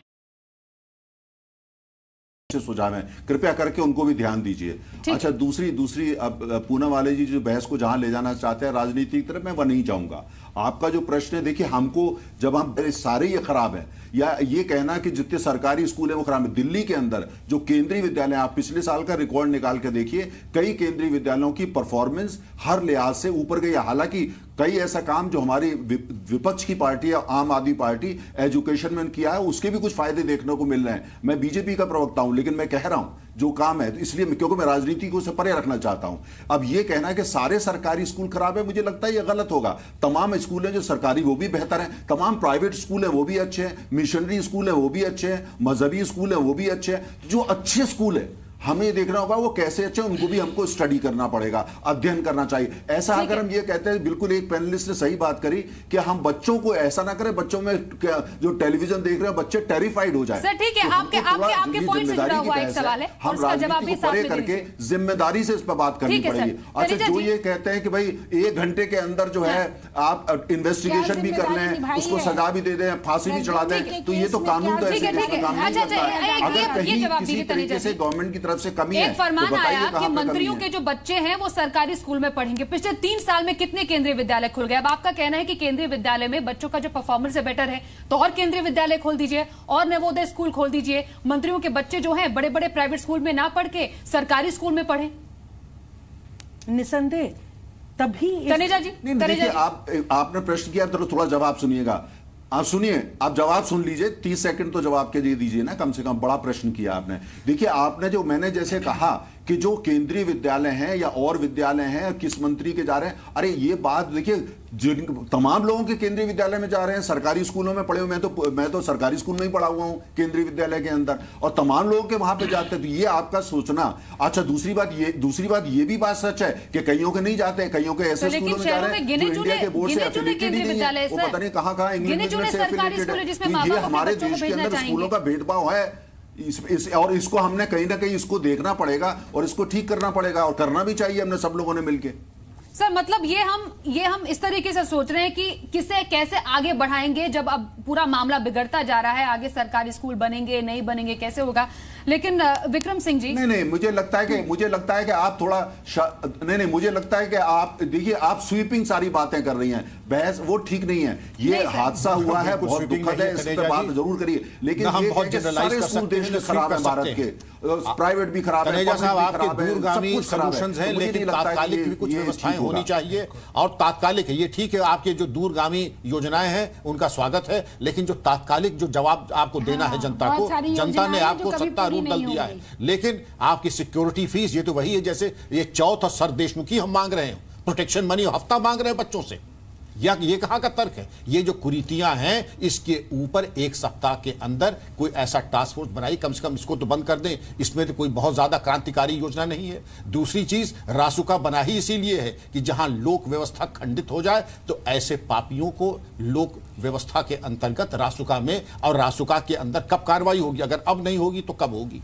सुझाव है, कृपया करके उनको भी ध्यान दीजिए। अच्छा, दूसरी अब पूनम वाले जी जो बहस को जहां ले जाना चाहते हैं राजनीति की तरफ, मैं वह नहीं चाहूंगा। आपका जो प्रश्न है, देखिए हमको जब हम सारे ये खराब है, या ये कहना कि जितने सरकारी स्कूल है वो खराब है। दिल्ली के अंदर जो केंद्रीय विद्यालय, आप पिछले साल का रिकॉर्ड निकाल के देखिए, कई केंद्रीय विद्यालयों की परफॉर्मेंस हर लिहाज से ऊपर गई। हालांकि कई ऐसा काम जो हमारी विपक्ष की पार्टी या आम आदमी पार्टी एजुकेशन में किया है, उसके भी कुछ फायदे देखने को मिल रहे हैं। मैं बीजेपी का प्रवक्ता हूं, लेकिन मैं कह रहा हूं जो काम है, इसलिए क्योंकि मैं राजनीति को से परे रखना चाहता हूं। अब ये कहना है कि सारे सरकारी स्कूल खराब है, मुझे लगता है ये गलत होगा। तमाम स्कूल हैं जो सरकारी वो भी बेहतर हैं, तमाम प्राइवेट स्कूल हैं वो भी अच्छे हैं, मिशनरी स्कूल हैं वो भी अच्छे हैं, मजहबी स्कूल हैं वो भी अच्छे हैं। जो अच्छे स्कूल है हमें देखना होगा वो कैसे अच्छे, उनको भी हमको स्टडी करना पड़ेगा, अध्ययन करना चाहिए। ऐसा अगर हम ये कहते हैं, बिल्कुल एक पैनलिस्ट ने सही बात करी कि हम बच्चों को ऐसा ना करें, बच्चों में जो टेलीविजन देख रहे हैं बच्चे टेरिफाइड हो जाए। सर ठीक है, आपके पॉइंट से जुड़ा हुआ एक सवाल है, हम राजनीति को परे करके जिम्मेदारी से इस पर बात करनी पड़ेगी। अच्छा, जो ये कहते हैं कि भाई 1 घंटे के अंदर जो है आप इन्वेस्टिगेशन भी कर लें, उसको सजा भी दे दें, फांसी भी चढ़ा दें, तो ये तो कानून तो ऐसे काम नहीं करता है। अगर कहीं किसी तरीके से गवर्नमेंट की तरफ से कमी है, फरमान आया कि मंत्रियों के जो बच्चे हैं वो सरकारी स्कूल में पढ़ेंगे। पिछले 3 साल में कितने केंद्रीय विद्यालय खुल गए? अब आपका कहना है कि केंद्रीय विद्यालय में बच्चों का जो परफॉर्मेंस है बेटर है, तो और केंद्रीय विद्यालय खोल दीजिए और नवोदय स्कूल खोल दीजिए। मंत्रियों के बच्चे जो हैं बड़े बड़े प्राइवेट स्कूल में ना पढ़ के सरकारी स्कूल में पढ़े। निसंदेह तभी तनेजा जी, आपने प्रश्न किया तो थोड़ा जवाब सुनिएगा। आप सुनिए, आप जवाब सुन लीजिए, 30 सेकंड तो जवाब के लिए दीजिए ना, कम से कम। बड़ा प्रश्न किया आपने। देखिए, आपने जो मैंने जैसे कहा कि जो केंद्रीय विद्यालय हैं या और विद्यालय हैं, किस मंत्री के जा रहे हैं, अरे ये बात देखिए, तमाम लोगों के केंद्रीय विद्यालय में जा रहे हैं, सरकारी स्कूलों में पढ़े हुए। मैं तो सरकारी स्कूल में ही पढ़ा हुआ हूं केंद्रीय विद्यालय के अंदर, और तमाम लोगों के वहां पे जाते हैं। तो ये आपका सोचना। अच्छा, दूसरी बात ये भी बात सच है कि कईयों के नहीं जाते, कईयों के ऐसे स्कूलों में जा रहे हैं जो इंडिया के बोर्ड से एफिलिएटेड ही नहीं है, वो पता नहीं कहां इंग्लिश मीडियम से एफिलिएटेड है। ये हमारे देश के अंदर स्कूलों का भेदभाव है, और इसको हमने कहीं ना कहीं इसको देखना पड़ेगा और इसको ठीक करना पड़ेगा, और करना भी चाहिए हमने सब लोगों ने मिलके। सर, मतलब ये हम इस तरीके से सोच रहे हैं कि किसे कैसे आगे बढ़ाएंगे, जब अब पूरा मामला बिगड़ता जा रहा है, आगे सरकारी स्कूल बनेंगे नहीं बनेंगे, कैसे होगा। लेकिन विक्रम सिंह जी, नहीं, मुझे लगता है कि आप थोड़ा मुझे लगता है कि आप देखिए, आप स्वीपिंग सारी बातें कर रही हैं। बहस वो ठीक नहीं है। ये हादसा हुआ है, बहुत दुखद है, इस पर बात जरूर करिए, लेकिन सारे स्कूल देश में खराब है, भारत के प्राइवेट भी खराब है, दूरगामी सॉल्यूशंस हैं, लेकिन तात्कालिक भी कुछ व्यवस्थाएं होनी चाहिए। और तात्कालिक है, ये ठीक है, आपके जो दूरगामी योजनाएं हैं उनका स्वागत है, लेकिन जो तात्कालिक जो जवाब आपको देना है जनता को, जनता ने आपको सत्तारूढ़ दल दिया है, लेकिन आपकी सिक्योरिटी फीस ये तो वही है जैसे ये चौथ और सर देशमुखी हम मांग रहे हैं, प्रोटेक्शन मनी हफ्ता मांग रहे हैं बच्चों से। या ये कहां का तर्क है? ये जो कुरीतियां हैं, इसके ऊपर 1 सप्ताह के अंदर कोई ऐसा टास्क फोर्स बनाई, कम से कम इसको तो बंद कर दें। इसमें तो कोई बहुत ज्यादा क्रांतिकारी योजना नहीं है। दूसरी चीज, रासुका बना ही इसीलिए है कि जहां लोक व्यवस्था खंडित हो जाए तो ऐसे पापियों को लोक व्यवस्था के अंतर्गत रासुका में, और रासुका के अंदर कब कार्रवाई होगी? अगर अब नहीं होगी तो कब होगी?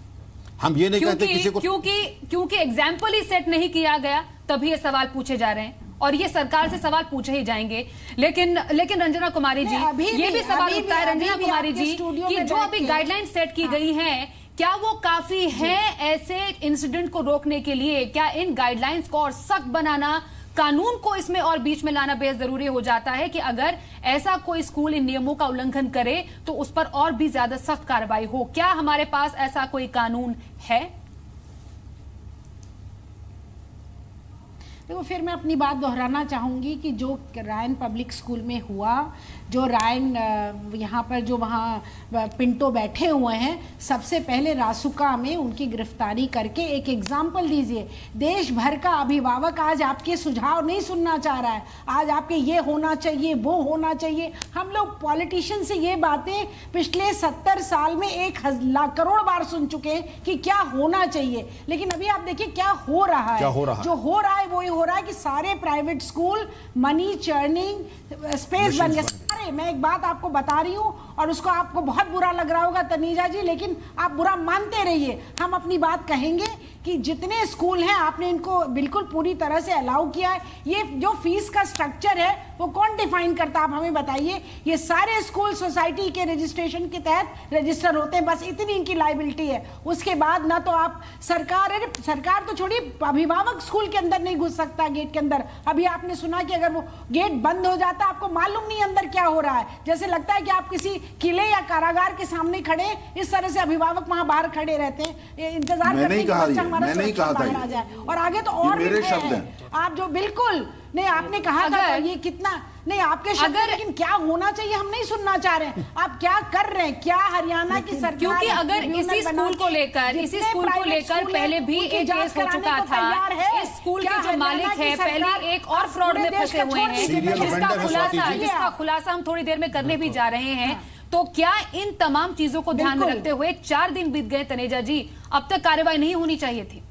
हम ये नहीं कहते किसी को, क्योंकि एग्जाम्पल ही सेट नहीं किया गया, तभी ये सवाल पूछे जा रहे हैं। और ये सरकार से सवाल पूछे ही जाएंगे। लेकिन रंजना कुमारी जी, ये भी सवाल उठता है रंजना कुमारी जी कि जो अभी गाइडलाइन सेट की गई हैं, क्या वो काफी है ऐसे इंसिडेंट को रोकने के लिए? क्या इन गाइडलाइंस को और सख्त बनाना, कानून को इसमें और बीच में लाना बेहद जरूरी हो जाता है कि अगर ऐसा कोई स्कूल इन नियमों का उल्लंघन करे तो उस पर और भी ज्यादा सख्त कार्रवाई हो? क्या हमारे पास ऐसा कोई कानून है? देखो, फिर मैं अपनी बात दोहराना चाहूँगी कि जो रायन पब्लिक स्कूल में हुआ, जो रायन यहाँ पर जो वहाँ पिंटो बैठे हुए हैं, सबसे पहले रासुका में उनकी गिरफ्तारी करके एक एग्जाम्पल दीजिए। देश भर का अभिभावक आज आपके सुझाव नहीं सुनना चाह रहा है, आज आपके ये होना चाहिए, वो होना चाहिए। हम लोग पॉलिटिशियन से ये बातें पिछले 70 साल में 1,000 करोड़ बार सुन चुके हैं कि क्या होना चाहिए, लेकिन अभी आप देखिए क्या हो रहा है। जो हो रहा है वो हो रहा है कि सारे private school money churning space बन गए। अरे मैं एक बात आपको बता रही हूँ और उसको आपको बहुत बुरा लग रहा होगा तनीजा जी, लेकिन आप बुरा मानते रहिए, हम अपनी बात कहेंगे कि जितने स्कूल हैं आपने इनको बिल्कुल पूरी तरह से अलाउ किया है। ये जो फीस का स्ट्रक्चर है वो कौन डिफाइन करता है, आप हमें बताइए। ये सारे स्कूल सोसाइटी के रजिस्ट्रेशन के तहत रजिस्टर होते हैं, बस इतनी इनकी लायबिलिटी है। उसके बाद ना तो आप सरकार तो छोड़िए, अभिभावक स्कूल के अंदर नहीं घुस सकता गेट के अंदर। अभी आपने सुना कि अगर वो गेट बंद हो जाता, आपको मालूम नहीं अंदर क्या हो रहा है, जैसे लगता है कि आप किसी किले या कारागार के सामने खड़े, इस तरह से अभिभावक वहां बाहर खड़े रहते हैं, इंतजार करते हैं कि बच्चा हमारा सुरक्षित बाहर आ जाए। और आगे तो और भी हैं आप जो बिल्कुल नहीं, आपने कहा था ये कितना नहीं आपके शब्द, लेकिन क्या होना चाहिए हम नहीं सुनना चाह रहे हैं। आप क्या कर रहे हैं, क्या हरियाणा की सरकार, क्योंकि अगर इसी स्कूल को लेकर पहले भी एक केस हो चुका था। इस स्कूल के जो मालिक है पहले एक और फ्रॉड में फंसे हुए हैं, जिसका खुलासा हम थोड़ी देर में करने भी जा रहे हैं। तो क्या इन तमाम चीजों को ध्यान में रखते हुए 4 दिन बीत गए तनेजा जी, अब तक कार्रवाई नहीं होनी चाहिए थी?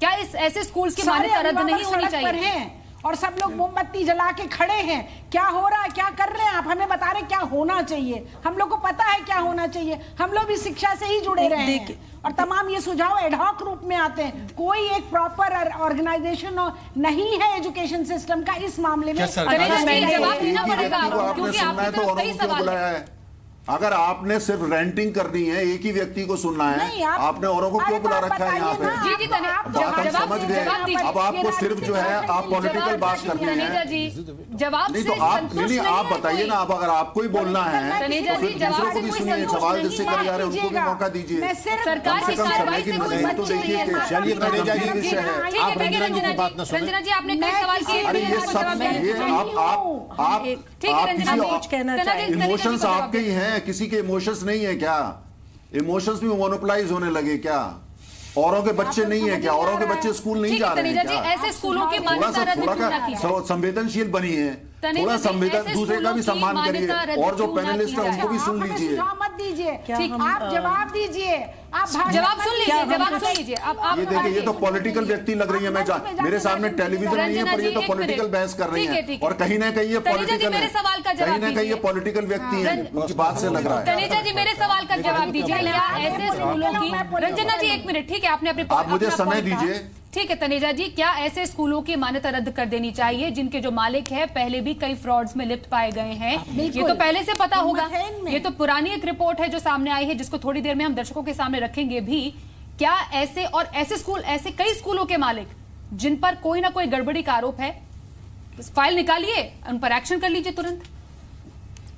क्या इस ऐसे स्कूल्स की मान्यता रद्द नहीं होनी चाहिए? और सब लोग मोमबत्ती जला के खड़े हैं, क्या हो रहा है, क्या कर रहे हैं, आप हमें बता रहे क्या होना चाहिए। हम लोग को पता है क्या होना चाहिए, हम लोग भी शिक्षा से ही जुड़े रहे हैं और तमाम ये सुझाव एडहॉक रूप में आते हैं। कोई एक प्रॉपर ऑर्गेनाइजेशन नहीं है एजुकेशन सिस्टम का इस मामले में। जवाब देना पड़ेगा क्योंकि आपने तो कई सवाल है। अगर आपने सिर्फ रेंटिंग करनी है, एक ही व्यक्ति को सुनना है, आपने औरों को क्यों बुला रखा है यहाँ पे? बात हम समझ गए। अब आपको सिर्फ जो है आप पॉलिटिकल बात करनी है। जवाब नहीं तो आप नहीं, आप बताइए ना। अब अगर आपको ही बोलना है तो फिर दूसरों को भी सुनिए। सवाल जिससे करे जा रहे हैं उनको भी मौका दीजिए। सरकार की कार्रवाई से कोई तो देखिए, चलिए तनेजा जी विषय है, आप रंजना जी की बात न सुनें। रंजना जी आपने कई सवाल किए। अरे ये सब ये इमोशंस आपके ही हैं, किसी के इमोशंस नहीं है क्या? इमोशंस भी मोनोपलाइज होने लगे क्या? औरों के बच्चे नहीं है क्या? औरों के बच्चे स्कूल नहीं जा रहे हैं क्या? ऐसे स्कूलों की मान्यता रद्द क्यों ना कीजिए? संवेदनशील बनी है, थोड़ा संवेदन, दूसरे का भी सम्मान करिए और जो पैनलिस्ट है उनको भी सुन लीजिए। मत दीजिए, आप जवाब दीजिए, आप जवाब सुन लीजिए, जवाब सुन लीजिए। ये देखिए, ये तो पॉलिटिकल व्यक्ति लग रही है। मैं मेरे सामने टेलीविजन नहीं है पर ये तो पॉलिटिकल बहस कर रही है और कहीं ना कहीं ये पॉलिटिकल है, कहीं ना कहीं ये पॉलिटिकल व्यक्ति है, उनकी बात से लग रहा है। तनेजा जी मेरे सवाल का जवाब दीजिए। क्या ऐसे स्कूलों की, रंजना जी 1 मिनट, ठीक है, आपने अपने आप मुझे समय दीजिए। ठीक है तनेजा जी, क्या ऐसे स्कूलों की मान्यता रद्द कर देनी चाहिए जिनके जो मालिक है पहले भी कई फ्रॉड्स में लिप्त पाए गए हैं? ये तो पहले से पता होगा, ये तो पुरानी एक रिपोर्ट है जो सामने आई है, जिसको थोड़ी देर में हम दर्शकों के सामने रखेंगे भी। क्या ऐसे और ऐसे स्कूल, ऐसे कई स्कूलों के मालिक जिन पर कोई ना कोई गड़बड़ी का आरोप है, फाइल निकालिए, उन पर एक्शन कर लीजिए तुरंत।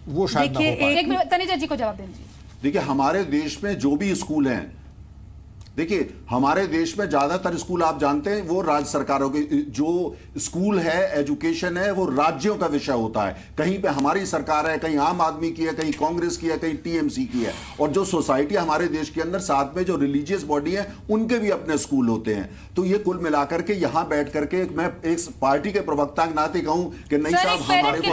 वो शायद देखिए, एक मिनट तनेजा जी को जवाब दीजिए। देखिए, हमारे देश में जो भी स्कूल हैं, देखिए हमारे देश में ज्यादातर स्कूल आप जानते हैं वो राज्य सरकारों के, जो स्कूल है, एजुकेशन है, वो राज्यों का विषय होता है। कहीं पे हमारी सरकार है, कहीं आम आदमी की है, कहीं कांग्रेस की है, कहीं टीएमसी की है। और जो सोसाइटी हमारे देश के अंदर, साथ में जो रिलीजियस बॉडी है, उनके भी अपने स्कूल होते हैं। तो ये कुल मिलाकर के यहाँ बैठ करके मैं एक पार्टी के प्रवक्ता के नाते कहूं कि नहीं साहब, हमारे को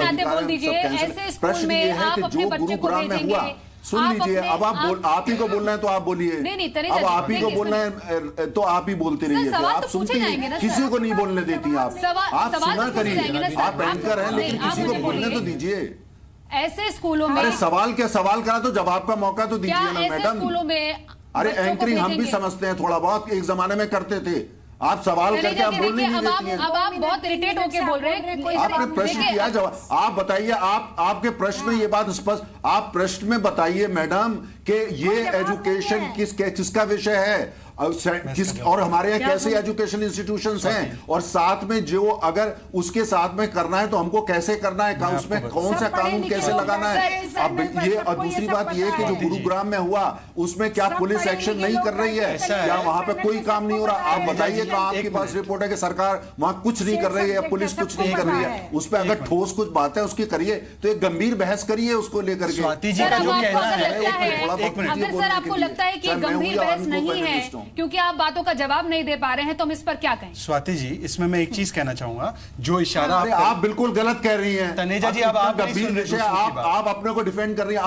प्रश्न ये है कि जो गुरुग्राम में हुआ, सुन लीजिए। अब आप ही को बोलना है तो आप बोलिए, अब आप ही को बोलना है तो आप ही बोलते रहिए। आप सुनती नहीं, किसी को नहीं बोलने देती आप सुना करिए। आप एंकर हैं लेकिन किसी को बोलने तो दीजिए। ऐसे स्कूलों में, अरे सवाल क्या सवाल करा तो जवाब का मौका तो दीजिए ना मैडम। स्कूलों में अरे एंकरिंग हम भी समझते हैं थोड़ा बहुत, एक जमाने में करते थे, आप सवाल करके आप बोलने नहीं देती हैं। अब आप बहुत इरिटेट होके बोल रहे हैं। आपने प्रश्न किया, जवाब आप बताइए। आपके प्रश्न में ये बात स्पष्ट, आप प्रश्न में बताइए मैडम कि ये एजुकेशन किसका विषय है और हमारे यहाँ कैसे एजुकेशन इंस्टीट्यूशंस हैं, और साथ में जो अगर उसके साथ में करना है तो हमको कैसे करना है, उसमें कौन सा कानून कैसे लगाना है। अब ये और दूसरी बात ये कि जो गुरुग्राम में हुआ उसमें क्या पुलिस एक्शन नहीं कर रही है, क्या वहां पे कोई काम नहीं हो रहा? आप बताइए कहाँ आपके पास रिपोर्ट है कि सरकार वहां कुछ नहीं कर रही है, पुलिस कुछ नहीं कर रही है? उस पर अगर ठोस कुछ बात है उसकी करिए, तो एक गंभीर बहस करिए उसको लेकर के। अगर आपको लगता है कि गंभीर बहस नहीं है क्योंकि आप बातों का जवाब नहीं दे पा रहे हैं, तो हम इस पर क्या कहें? स्वाति जी, इसमें मैं एक चीज कहना चाहूंगा, जो इशारा आप बिल्कुल गलत कह रही हैं तनेजा जी। अब आप गंभीर विषय, आप अपने को डिफेंड कर रही हैं,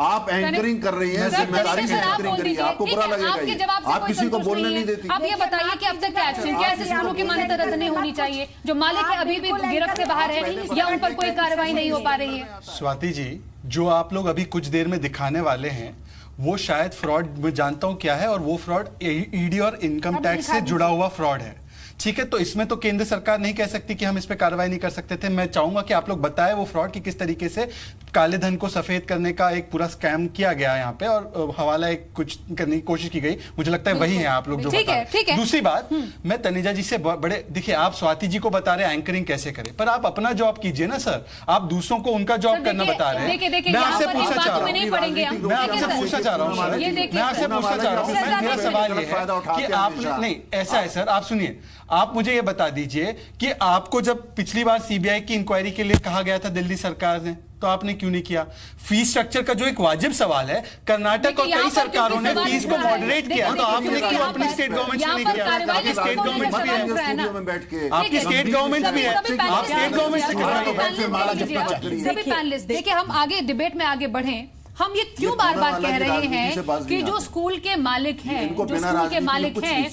आप एंकरिंग कर रही हैं, जिम्मेदारी से एंकरिंग कर रही है, आपको बुरा लगेगा, आप किसी को बोलने नहीं देती। आप ये बताइए कि अब तक क्या एक्शन, क्या ऐसे स्कूलों की मान्यता रद्द नहीं होनी चाहिए जो मालिक है अभी भी गिरफ्त से बाहर है, या उन पर कोई कार्रवाई नहीं हो पा रही है? स्वाति जी, जो आप लोग अभी कुछ देर में दिखाने वाले हैं वो शायद फ्रॉड, मैं जानता हूं क्या है, और वो फ्रॉड ईडी और इनकम टैक्स से जुड़ा हुआ फ्रॉड है। ठीक है, तो इसमें तो केंद्र सरकार नहीं कह सकती कि हम इस पे कार्रवाई नहीं कर सकते थे। मैं चाहूंगा कि आप लोग बताएं वो फ्रॉड कि किस तरीके से काले धन को सफेद करने का एक पूरा स्कैम किया गया यहाँ पे, और हवाला एक कुछ करने की कोशिश की गई। मुझे लगता है वही है आप लोग जो बता रहे हैं। दूसरी बात, मैं तनेजा जी से बड़े, देखिए आप स्वाति जी को बता रहे हैं एंकरिंग कैसे करें, पर आप अपना जॉब कीजिए ना सर। आप दूसरों को उनका जॉब करना बता रहे हैं। मैं आपसे पूछना चाह रहा हूँ, मैं आपसे पूछना चाह रहा हूँ, मेरा सवाल ये है कि आप नहीं, ऐसा है सर, आप सुनिए, आप मुझे ये बता दीजिए कि आपको जब पिछली बार सीबीआई की इंक्वायरी के लिए कहा गया था दिल्ली सरकार ने, तो आपने क्यों नहीं किया? फीस स्ट्रक्चर का जो एक वाजिब सवाल है, कर्नाटक और कई सरकारों ने फीस को मॉडरेट किया, तो आपने क्यों अपनी स्टेट गवर्नमेंट में नहीं किया? आपकी स्टेट गवर्नमेंट भी है, आपकी स्टेट गवर्नमेंट भी है, आप स्टेट गवर्नमेंट से करवाइए। सभी पैनलिस्ट, देखिए हम आगे डिबेट में आगे बढ़े, हम ये क्यों बार बार कह रहे हैं कि जो स्कूल के मालिक हैं, जो स्कूल के मालिक हैं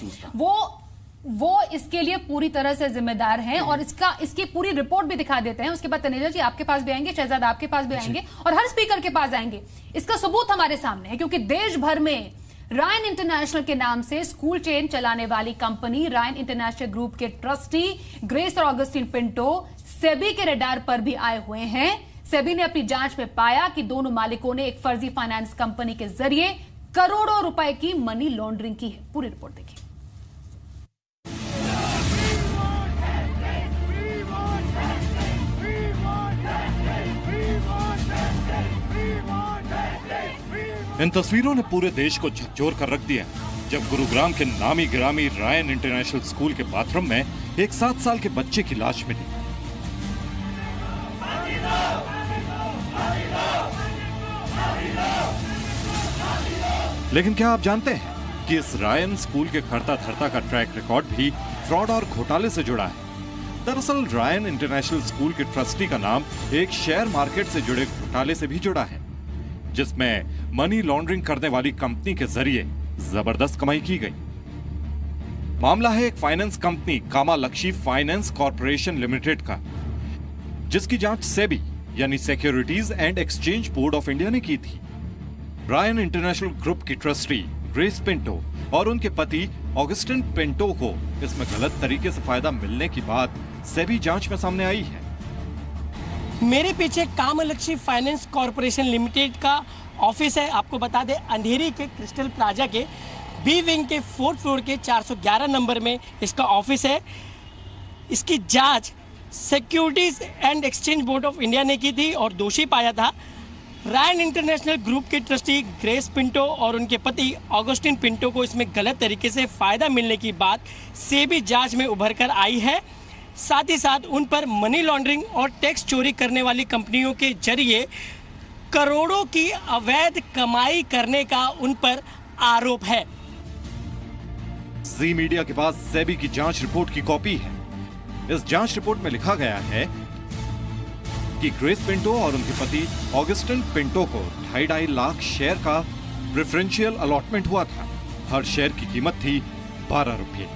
वो इसके लिए पूरी तरह से जिम्मेदार हैं, और इसकी पूरी रिपोर्ट भी दिखा देते हैं। उसके बाद तनेजा जी आपके पास भी आएंगे, शहजाद आपके पास भी आएंगे, और हर स्पीकर के पास आएंगे। इसका सबूत हमारे सामने है, क्योंकि देश भर में रायन इंटरनेशनल के नाम से स्कूल चेन चलाने वाली कंपनी रायन इंटरनेशनल ग्रुप के ट्रस्टी ग्रेस और ऑगस्टिन पिंटो सेबी के रडार पर भी आए हुए हैं। सेबी ने अपनी जांच में पाया कि दोनों मालिकों ने एक फर्जी फाइनेंस कंपनी के जरिए करोड़ों रुपए की मनी लॉन्ड्रिंग की है। पूरी रिपोर्ट देखिए। इन तस्वीरों ने पूरे देश को झकझोर कर रख दिया जब गुरुग्राम के नामी गिरामी रायन इंटरनेशनल स्कूल के बाथरूम में एक 7 साल के बच्चे की लाश मिली। लेकिन क्या आप जानते हैं कि इस रायन स्कूल के खड़ता धरता का ट्रैक रिकॉर्ड भी फ्रॉड और घोटाले से जुड़ा है। दरअसल रायन इंटरनेशनल स्कूल के ट्रस्टी का नाम एक शेयर मार्केट से जुड़े घोटाले से भी जुड़ा है, जिसमें मनी लॉन्ड्रिंग करने वाली कंपनी के जरिए जबरदस्त कमाई की गई। मामला है एक finance company Kamalakshmi finance corporation limited का, जिसकी जांच सेबी यानी securities and exchange board of India ने की थी। रायन इंटरनेशनल ग्रुप की ट्रस्टी ग्रेस पिंटो और उनके पति ऑगस्टिन पिंटो को इसमें गलत तरीके से फायदा मिलने की बात सेबी जांच में सामने आई है। मेरे पीछे कामालक्ष्मी फाइनेंस कॉर्पोरेशन लिमिटेड का ऑफिस है। आपको बता दें, अंधेरी के क्रिस्टल प्लाजा के बी विंग के 4th फ्लोर के 411 नंबर में इसका ऑफिस है। इसकी जांच securities and exchange board of India ने की थी और दोषी पाया था रायन इंटरनेशनल ग्रुप के ट्रस्टी ग्रेस पिंटो और उनके पति ऑगस्टिन पिंटो को इसमें गलत तरीके से फायदा मिलने की बात सेबी जांच में उभर कर आई है। साथ ही साथ उन पर मनी लॉन्ड्रिंग और टैक्स चोरी करने वाली कंपनियों के जरिए करोड़ों की अवैध कमाई करने का उन पर आरोप है। जी मीडिया के पास सेबी की जांच रिपोर्ट की कॉपी है। इस जांच रिपोर्ट में लिखा गया है कि ग्रेस पिंटो और उनके पति ऑगस्टिन पिंटो को 2.5 लाख शेयर का प्रेफरेंशियल अलॉटमेंट हुआ था। हर शेयर की कीमत थी 12 रुपये।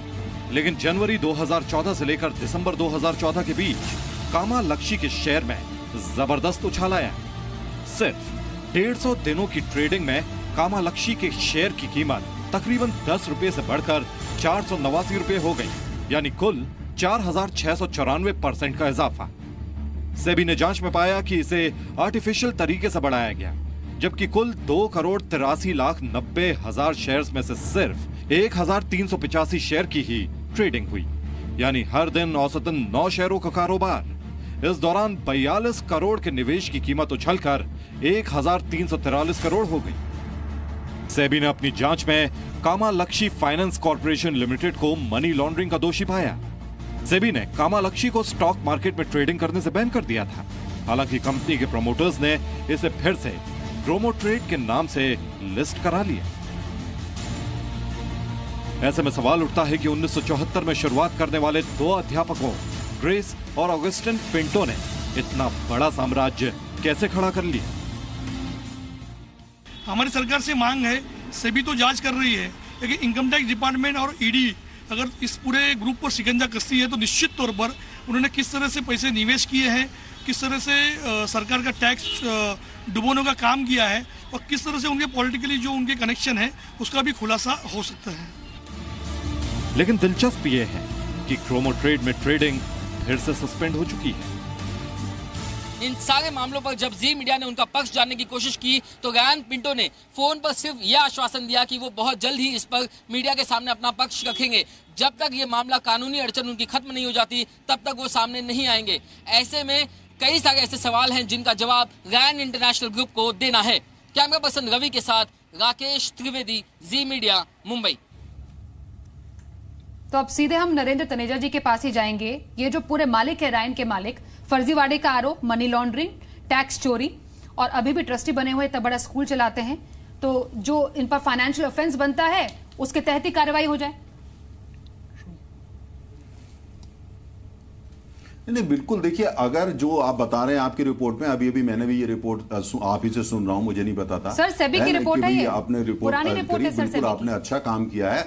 लेकिन जनवरी 2014 से लेकर दिसंबर 2014 के बीच कामालक्ष्मी के शेयर में जबरदस्त उछाल आया। सिर्फ 150 दिनों की ट्रेडिंग में कामालक्ष्मी के शेयर की कीमत तकरीबन 10 रुपये से बढ़कर 489 रुपये हो गई। यानी कुल 4,694% का इजाफा। सेबी ने जांच में पाया कि इसे आर्टिफिशियल तरीके से बढ़ाया गया, जबकि कुल 2,83,90,000 शेयर्स में से सिर्फ 1,385 शेयर की ही ट्रेडिंग हुई, यानी हर दिन औसतन 9 शेयरों का कारोबार। इस दौरान 42 करोड़ के निवेश की कीमत उछलकर 1,343 करोड़ हो गई। सेबी ने अपनी जांच में कामालक्ष्मी फाइनेंस कॉर्पोरेशन लिमिटेड को मनी लॉन्ड्रिंग का दोषी पाया। सेबी ने कामालक्ष्मी को स्टॉक मार्केट में ट्रेडिंग करने से बैन कर दिया था। हालांकि कंपनी के प्रमोटर्स ने इसे फिर से क्रोमो ट्रेड के नाम से लिस्ट करा लिया। ऐसे में सवाल उठता है कि 1974 में शुरुआत करने वाले 2 अध्यापकों ग्रेस और ऑगस्टिन पिंटो ने इतना बड़ा साम्राज्य कैसे खड़ा कर लिया। हमारी सरकार से मांग है, सेबी तो जांच कर रही है, लेकिन इनकम टैक्स डिपार्टमेंट और ईडी अगर इस पूरे ग्रुप पर शिकंजा कसती है तो निश्चित तौर पर उन्होंने किस तरह से पैसे निवेश किए हैं, किस तरह से सरकार का टैक्स डुबोने का काम किया है और किस तरह से उनके पॉलिटिकली जो उनके कनेक्शन है उसका भी खुलासा हो सकता है। लेकिन दिलचस्प ये है कि क्रोमो ट्रेड में ट्रेडिंग फिर से सस्पेंड हो चुकी है। इन सारे मामलों पर जब जी मीडिया ने उनका पक्ष जानने की कोशिश की तो रायन पिंटो ने फोन पर सिर्फ यह आश्वासन दिया कि वो बहुत जल्द ही इस पर मीडिया के सामने अपना पक्ष रखेंगे। जब तक ये मामला कानूनी अड़चन उनकी खत्म नहीं हो जाती तब तक वो सामने नहीं आएंगे। ऐसे में कई सारे ऐसे सवाल हैं जिनका जवाब रायन इंटरनेशनल ग्रुप को देना है। कैमरा पर्सन रवि के साथ राकेश त्रिवेदी, जी मीडिया, मुंबई। तो अब सीधे हम नरेंद्र तनेजा जी के पास ही जाएंगे। ये जो पूरे मालिक है, रायन के मालिक, फर्जीवाड़े का आरोप, मनी लॉन्ड्रिंग, टैक्स चोरी और अभी भी ट्रस्टी बने हुए इतना बड़ा स्कूल चलाते हैं, तो जो इन पर फाइनेंशियल ऑफेंस बनता है उसके तहत ही कार्रवाई हो जाए। नहीं, बिल्कुल। देखिए, अगर जो आप बता रहे हैं आपकी रिपोर्ट में, अभी मैंने भी ये रिपोर्ट आप ही से सुन रहा हूं, मुझे नहीं पता था सर, सेबी की रिपोर्ट है ये, आपने रिपोर्ट पुरानी रिपोर्ट है सर, बिल्कुल आपने अच्छा काम किया है।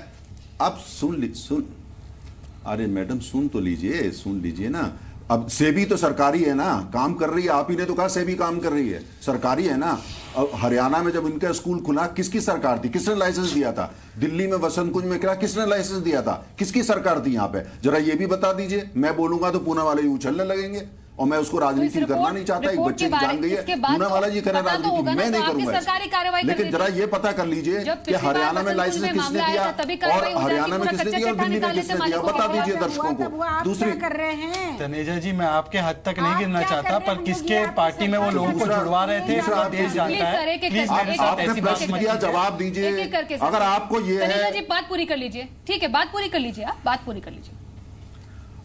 अब सुन अरे मैडम सुन तो लीजिए, सुन लीजिए ना। अब सेबी तो सरकारी है ना, काम कर रही है। आप ही ने तो कहा सेबी काम कर रही है, सरकारी है ना। अब हरियाणा में जब इनका स्कूल खुला, किसकी सरकार थी, किसने लाइसेंस दिया था? दिल्ली में वसंत कुंज में क्या, किसने लाइसेंस दिया था, किसकी सरकार थी यहाँ पे? जरा ये भी बता दीजिए। मैं बोलूंगा तो पूना वाले उछलने लगेंगे और मैं उसको राजनीति करना नहीं चाहता। एक बच्चे की जान गई है, पूना वाला जी करें राजनीति, मैं नहीं करूंगा। लेकिन जरा ये पता कर लीजिए कि हरियाणा में लाइसेंस किसने दिया और हरियाणा में किसने दिया और दिल्ली में किसने दिया, बता दीजिए दर्शकों को। दूसरी कर रहे हैं तनेजा जी, मैं आपके हद तक नहीं गिरना चाहता, पर किसके पार्टी में वो लोगों को जुड़वा रहे थे पूरा देश जानता है। प्लीज मेरे साथ ऐसी बात मत कीजिए, जवाब दीजिए। अगर आपको ये है, जी बात पूरी कर लीजिए, ठीक है, बात पूरी कर लीजिए, आप बात पूरी कर लीजिए।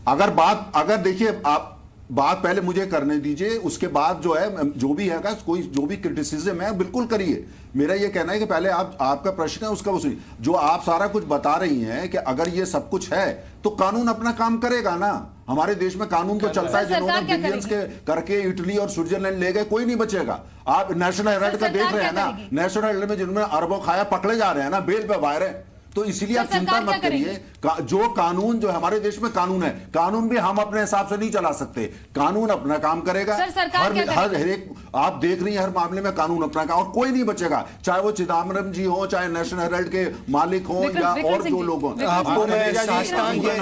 अगर देखिए, आप बात पहले मुझे करने दीजिए, उसके बाद जो है जो भी है कोई जो भी क्रिटिसिज्म है बिल्कुल करिए। मेरा ये कहना है कि पहले आपका प्रश्न है उसका वो सुनिए। जो आप सारा कुछ बता रही हैं कि अगर ये सब कुछ है तो कानून अपना काम करेगा ना। हमारे देश में कानून तो चलता है। जिन्होंने बिलियंस के करके इटली और स्विट्जरलैंड ले गए, कोई नहीं बचेगा। आप नेशनल हेराल्ड का देख रहे हैं ना, नेशनल हेराल्ड में जिन्होंने अरबों खाया पकड़े जा रहे हैं ना, बेल पे बाहर है। तो इसीलिए आप चिंता मत करिए। जो कानून, जो हमारे देश में कानून है, कानून भी हम अपने हिसाब से नहीं चला सकते। कानून अपना काम करेगा। हर एक आप देख रही हैं, हर मामले में कानून अपना काम, और कोई नहीं बचेगा, चाहे वो चिदम्बरम जी हो, चाहे नेशनल हेराल्ड के मालिक हो या और जो लोग हों। आपको मैं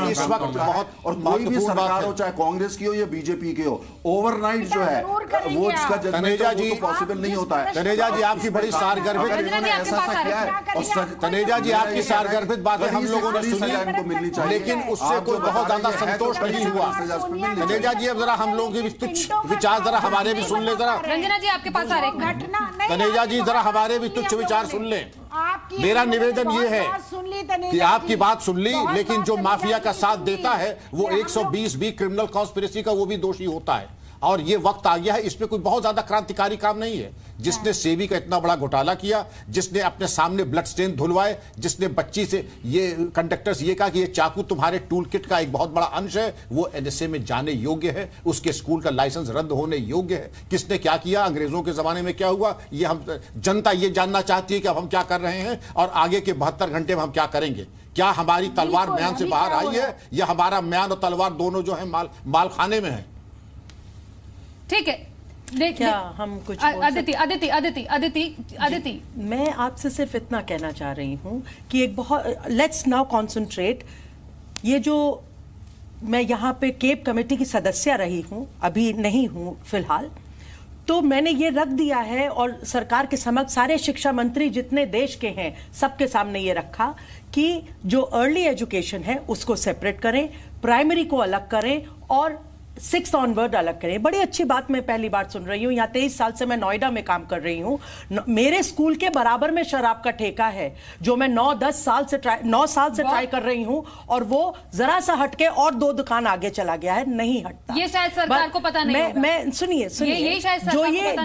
इस वक्त बहुत और कोई भी सरकार हो, चाहे कांग्रेस की हो या बीजेपी की हो, ओवरनाइट जो है वो इसका जजमेंट पॉसिबल नहीं होता है। तनेजा जी, आपकी बड़ी सारगर्भित, तनेजा जी आपकी सारगर्भित बातें हम लोगों ने सुनी, लेकिन उससे कोई बहुत ज्यादा संतोष नहीं हुआ। तनेजा जी, अब जरा हम लोगों के भी तुच्छ विचार जरा हमारे भी सुन ले। जरा रंजना जी आपके पास आ रहे हैं। तनेजा जी, जरा हमारे भी तुच्छ विचार सुन ले। मेरा निवेदन ये है कि आपकी बात सुन ली, लेकिन जो माफिया का साथ देता है वो 120 भी क्रिमिनल कॉन्स्पिरेसी का वो भी दोषी होता है। और ये वक्त आ गया है, इसमें कोई बहुत ज्यादा क्रांतिकारी काम नहीं है। जिसने सेबी का इतना बड़ा घोटाला किया, जिसने अपने सामने ब्लड स्टेन धुलवाए, जिसने बच्ची से ये कंडक्टर्स ये कहा कि ये चाकू तुम्हारे टूल किट का एक बहुत बड़ा अंश है, वो एनएसए में जाने योग्य है, उसके स्कूल का लाइसेंस रद्द होने योग्य है। किसने क्या किया, अंग्रेजों के जमाने में क्या हुआ, ये हम जनता ये जानना चाहती है कि अब हम क्या कर रहे हैं और आगे के 72 घंटे में हम क्या करेंगे। क्या हमारी तलवार म्यान से बाहर आई है या हमारा म्यान और तलवार दोनों जो है माल खाने में है? ठीक है, क्या हम कुछ अदिति, मैं आपसे सिर्फ इतना कहना चाह रही हूं कि एक बहुत लेट्स नाउ कॉन्सेंट्रेट। ये जो मैं यहाँ पे केप कमेटी की सदस्य रही हूँ, अभी नहीं हूँ फिलहाल, तो मैंने ये रख दिया है और सरकार के समक्ष सारे शिक्षा मंत्री जितने देश के हैं सबके सामने ये रखा कि जो अर्ली एजुकेशन है उसको सेपरेट करें, प्राइमरी को अलग करें और 6th ऑनवर्ड अलग करें। बड़ी अच्छी बात मैं पहली बार सुन रही हूँ। यहाँ 23 साल से मैं नोएडा में काम कर रही हूँ। मेरे स्कूल के बराबर में शराब का ठेका है जो मैं 9 साल से ट्राई कर रही हूँ और वो जरा सा हटके और 2 दुकान आगे चला गया है, नहीं हटता। ये शायद सरकार को पता नहीं होगा। मैं सुनिए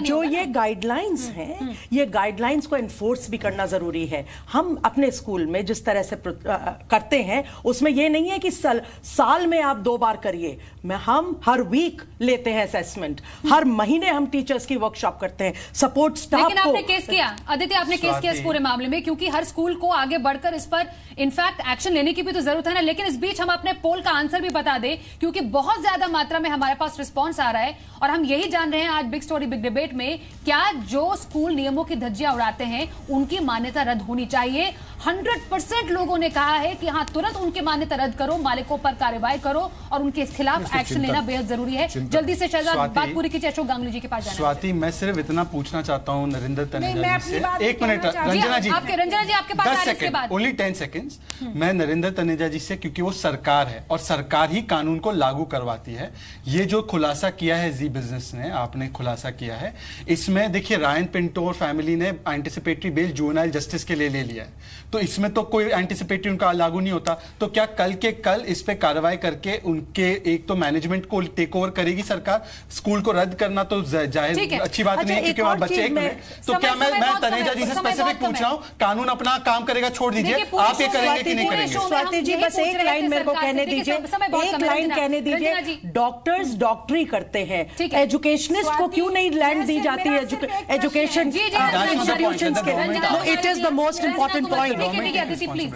जो ये गाइडलाइंस हैं, ये गाइडलाइंस को एनफोर्स भी करना जरूरी है। हम अपने स्कूल में जिस तरह से करते हैं उसमें ये नहीं है कि साल में आप 2 बार करिए, हम हर वीक लेते हैं असेसमेंट, हर महीने हम टीचर्स की वर्कशॉप करते हैं, सपोर्ट स्टाफ को। लेकिन आपने केस किया आदित्य, आपने केस किया इस पूरे मामले में, क्योंकि हर स्कूल को आगे बढ़कर इस पर इनफैक्ट एक्शन लेने की भी तो जरूरत है ना। लेकिन इस बीच हम अपने पोल का आंसर भी बता दें, क्योंकि बहुत ज्यादा मात्रा में हमारे पास रिस्पॉन्स आ रहा है और हम यही जान रहे हैं आज बिग स्टोरी बिग डिबेट में, क्या जो स्कूल नियमों की धज्जियां उड़ाते हैं उनकी मान्यता रद्द होनी चाहिए। 100% लोगों ने कहा है कि हाँ, तुरंत उनकी मान्यता रद्द करो, मालिकों पर कार्रवाई करो और उनके खिलाफ एक्शन लेना बेहद जरूरी है। जल्दी से शहजाद बात पूरी कीजिए, अशोक गांगुली जी के पास जाना। स्वाति, मैं सिर्फ इतना पूछना चाहता हूँ नरेंद्र तनेजा जी से, 1 मिनट रंजना जी आपके पास 10 सेकंड, ओनली 10 सेकंड्स। मैं नरेंद्र तनेजा जी से, क्योंकि वो सरकार है और सरकार ही कानून को लागू करवाती है, ये जो खुलासा किया है जी बिजनेस ने, आपने खुलासा किया है, इसमें देखिए रायन पिंटो और फैमिली ने एंटिसिपेटरी बेल जुवेनाइल जस्टिस के लिए ले लिया है, तो इसमें तो कोई एंटिसिपेटरी उनका लागू नहीं होता। तो क्या कल के कल इस पे कार्रवाई करके उनके एक तो मैनेजमेंट को टेक ओवर करेगी सरकार, स्कूल को रद्द करना तो जाहिर अच्छी बात नहीं है, क्योंकि वहां बच्चे एक मिनट। तो क्या मैं तनेजा जी से स्पेसिफिक पूछ रहा हूं, कानून अपना काम करेगा, छोड़ दीजिए, आप ये करेंगे कि नहीं करेंगे? स्वाति जी बस एक लाइन मेरे को कहने दीजिए, एक लाइन कहने दीजिए। डॉक्टर्स डॉक्टरी करते हैं, एजुकेशनिस्ट को क्यों नहीं लैंड दी जाती है एजुकेशन इंस्टीट्यूशंस के? It is the most important point.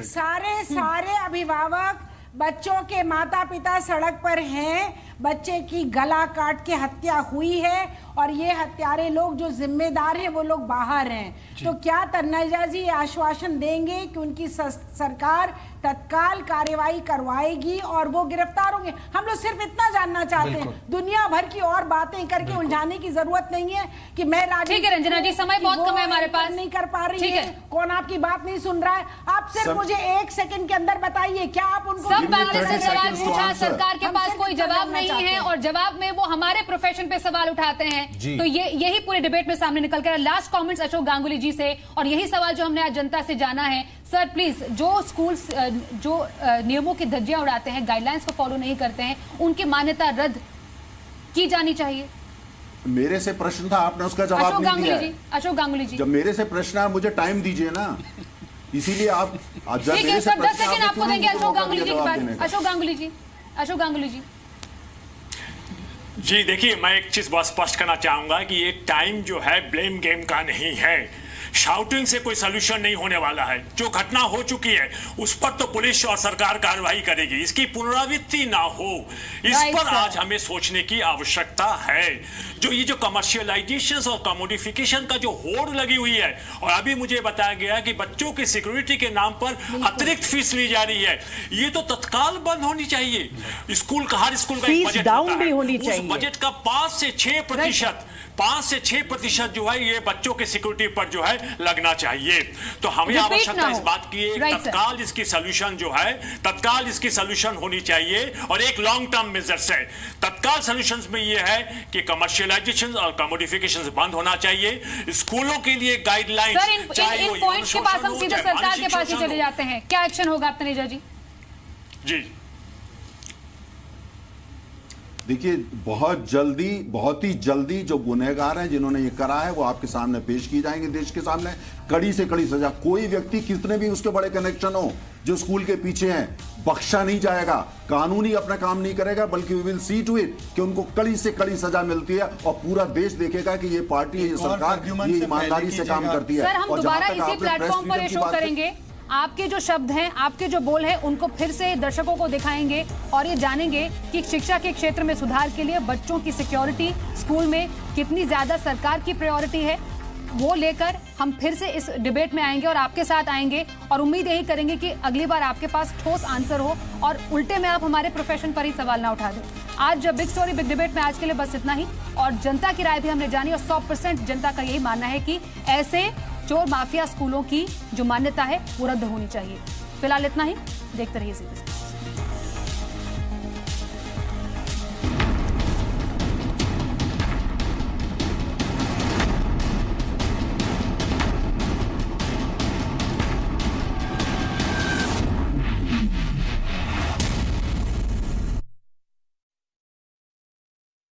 सारे अभिभावक बच्चों के माता पिता सड़क पर हैं, बच्चे की गला काट के हत्या हुई है और ये हत्यारे लोग जो जिम्मेदार हैं वो लोग बाहर हैं। तो क्या तनेजा जी आश्वासन देंगे कि उनकी सरकार तत्काल कार्रवाई करवाएगी और वो गिरफ्तार होंगे? हम लोग सिर्फ इतना जानना चाहते हैं, दुनिया भर की और बातें करके उलझाने की जरूरत नहीं है कि मैं ठीक है रंजना जी, समय बहुत कम है हमारे पास, नहीं कर पा रही है, कौन आपकी बात नहीं सुन रहा है। आप सिर्फ मुझे 1 सेकंड के अंदर बताइए, क्या आप उनको सब पैनलिस्ट से सवाल पूछा, सरकार के पास कोई जवाब नहीं है और जवाब में वो हमारे प्रोफेशन पे सवाल उठाते हैं, तो यही पूरे डिबेट में सामने निकल कर। लास्ट कमेंट्स अशोक गांगुली जी से, और यही सवाल जो हमने आज जनता से जाना है। सर प्लीज, जो स्कूल जो नियमों की धज्जियां उड़ाते हैं, गाइडलाइंस को फॉलो नहीं करते हैं, उनकी मान्यता रद्द की जानी चाहिए। मेरे से प्रश्न था, आपने उसका जवाब नहीं दिया। अशोक गांगुली जी, जब मेरे से प्रश्न है मुझे टाइम दीजिए ना, इसीलिए आप ठीक है सर, 10 सेकंड आपको देंगे अशोक गांगुली जी के पास। अशोक गांगुली जी जी देखिए, मैं एक चीज बहुत स्पष्ट करना चाहूंगा कि ये टाइम जो है ब्लेम गेम का नहीं है। शाउटिंग से कोई सोल्यूशन नहीं होने वाला है। जो घटना हो चुकी है उस पर तो पुलिस और सरकार कार्रवाई करेगी, इसकी पुनरावृत्ति ना हो, इस पर आज हमें सोचने की आवश्यकता है। जो कमर्शियलाइजेशन और कमोडिफिकेशन का जो होड़ लगी हुई है, और अभी मुझे बताया गया कि बच्चों की सिक्योरिटी के नाम पर अतिरिक्त फीस ली जा रही है, ये तो तत्काल बंद होनी चाहिए। स्कूल का, हर स्कूल का एक बजट होता है, उस बजट का 5 से 6% जो है ये बच्चों की सिक्योरिटी पर जो है लगना चाहिए। तो हमें आवश्यकता इस बात की है, तत्काल इसकी सोल्यूशन जो है, तत्काल इसकी सोल्यूशन होनी चाहिए और एक लॉन्ग टर्म मेजर्स है। तत्काल सोल्यूशंस में ये है कि कमर्शियलाइजेशन और कमोडिफिकेशन बंद होना चाहिए। स्कूलों के लिए गाइडलाइंस, इन पॉइंट्स के पास हम सीधे सरकार के पास ही चले जाते हैं, क्या एक्शन होगा तनेजा जी? जी देखिए, बहुत ही जल्दी जो गुनहगार हैं जिन्होंने ये करा है वो आपके सामने पेश की जाएंगे, देश के सामने कड़ी से कड़ी सजा। कोई व्यक्ति कितने भी उसके बड़े कनेक्शन हो जो स्कूल के पीछे हैं, बख्शा नहीं जाएगा। कानून ही अपना काम नहीं करेगा, बल्कि we will see to it कि उनको कड़ी से कड़ी सजा मिलती है और पूरा देश देखेगा कि ये पार्टी, ये सरकार, ये ईमानदारी से काम करती है। सर, हम दोबारा इसी प्लेटफॉर्म पर ये शो करेंगे, आपके जो शब्द हैं, आपके जो बोल हैं, उनको फिर से दर्शकों को दिखाएंगे और ये जानेंगे कि शिक्षा के क्षेत्र में सुधार के लिए बच्चों की सिक्योरिटी स्कूल में कितनी ज्यादा सरकार की प्रायोरिटी है। वो लेकर हम फिर से इस डिबेट में आएंगे और आपके साथ आएंगे और उम्मीद यही करेंगे कि अगली बार आपके पास ठोस आंसर हो और उल्टे में आप हमारे प्रोफेशन पर ही सवाल ना उठा दें। आज बिग स्टोरी बिग डिबेट में आज के लिए बस इतना ही, और जनता की राय भी हमने जानी और 100% जनता का यही मानना है कि ऐसे चोर माफिया स्कूलों की जो मान्यता है वो रद्द होनी चाहिए। फिलहाल इतना ही, देखते रहिए सीबीएस।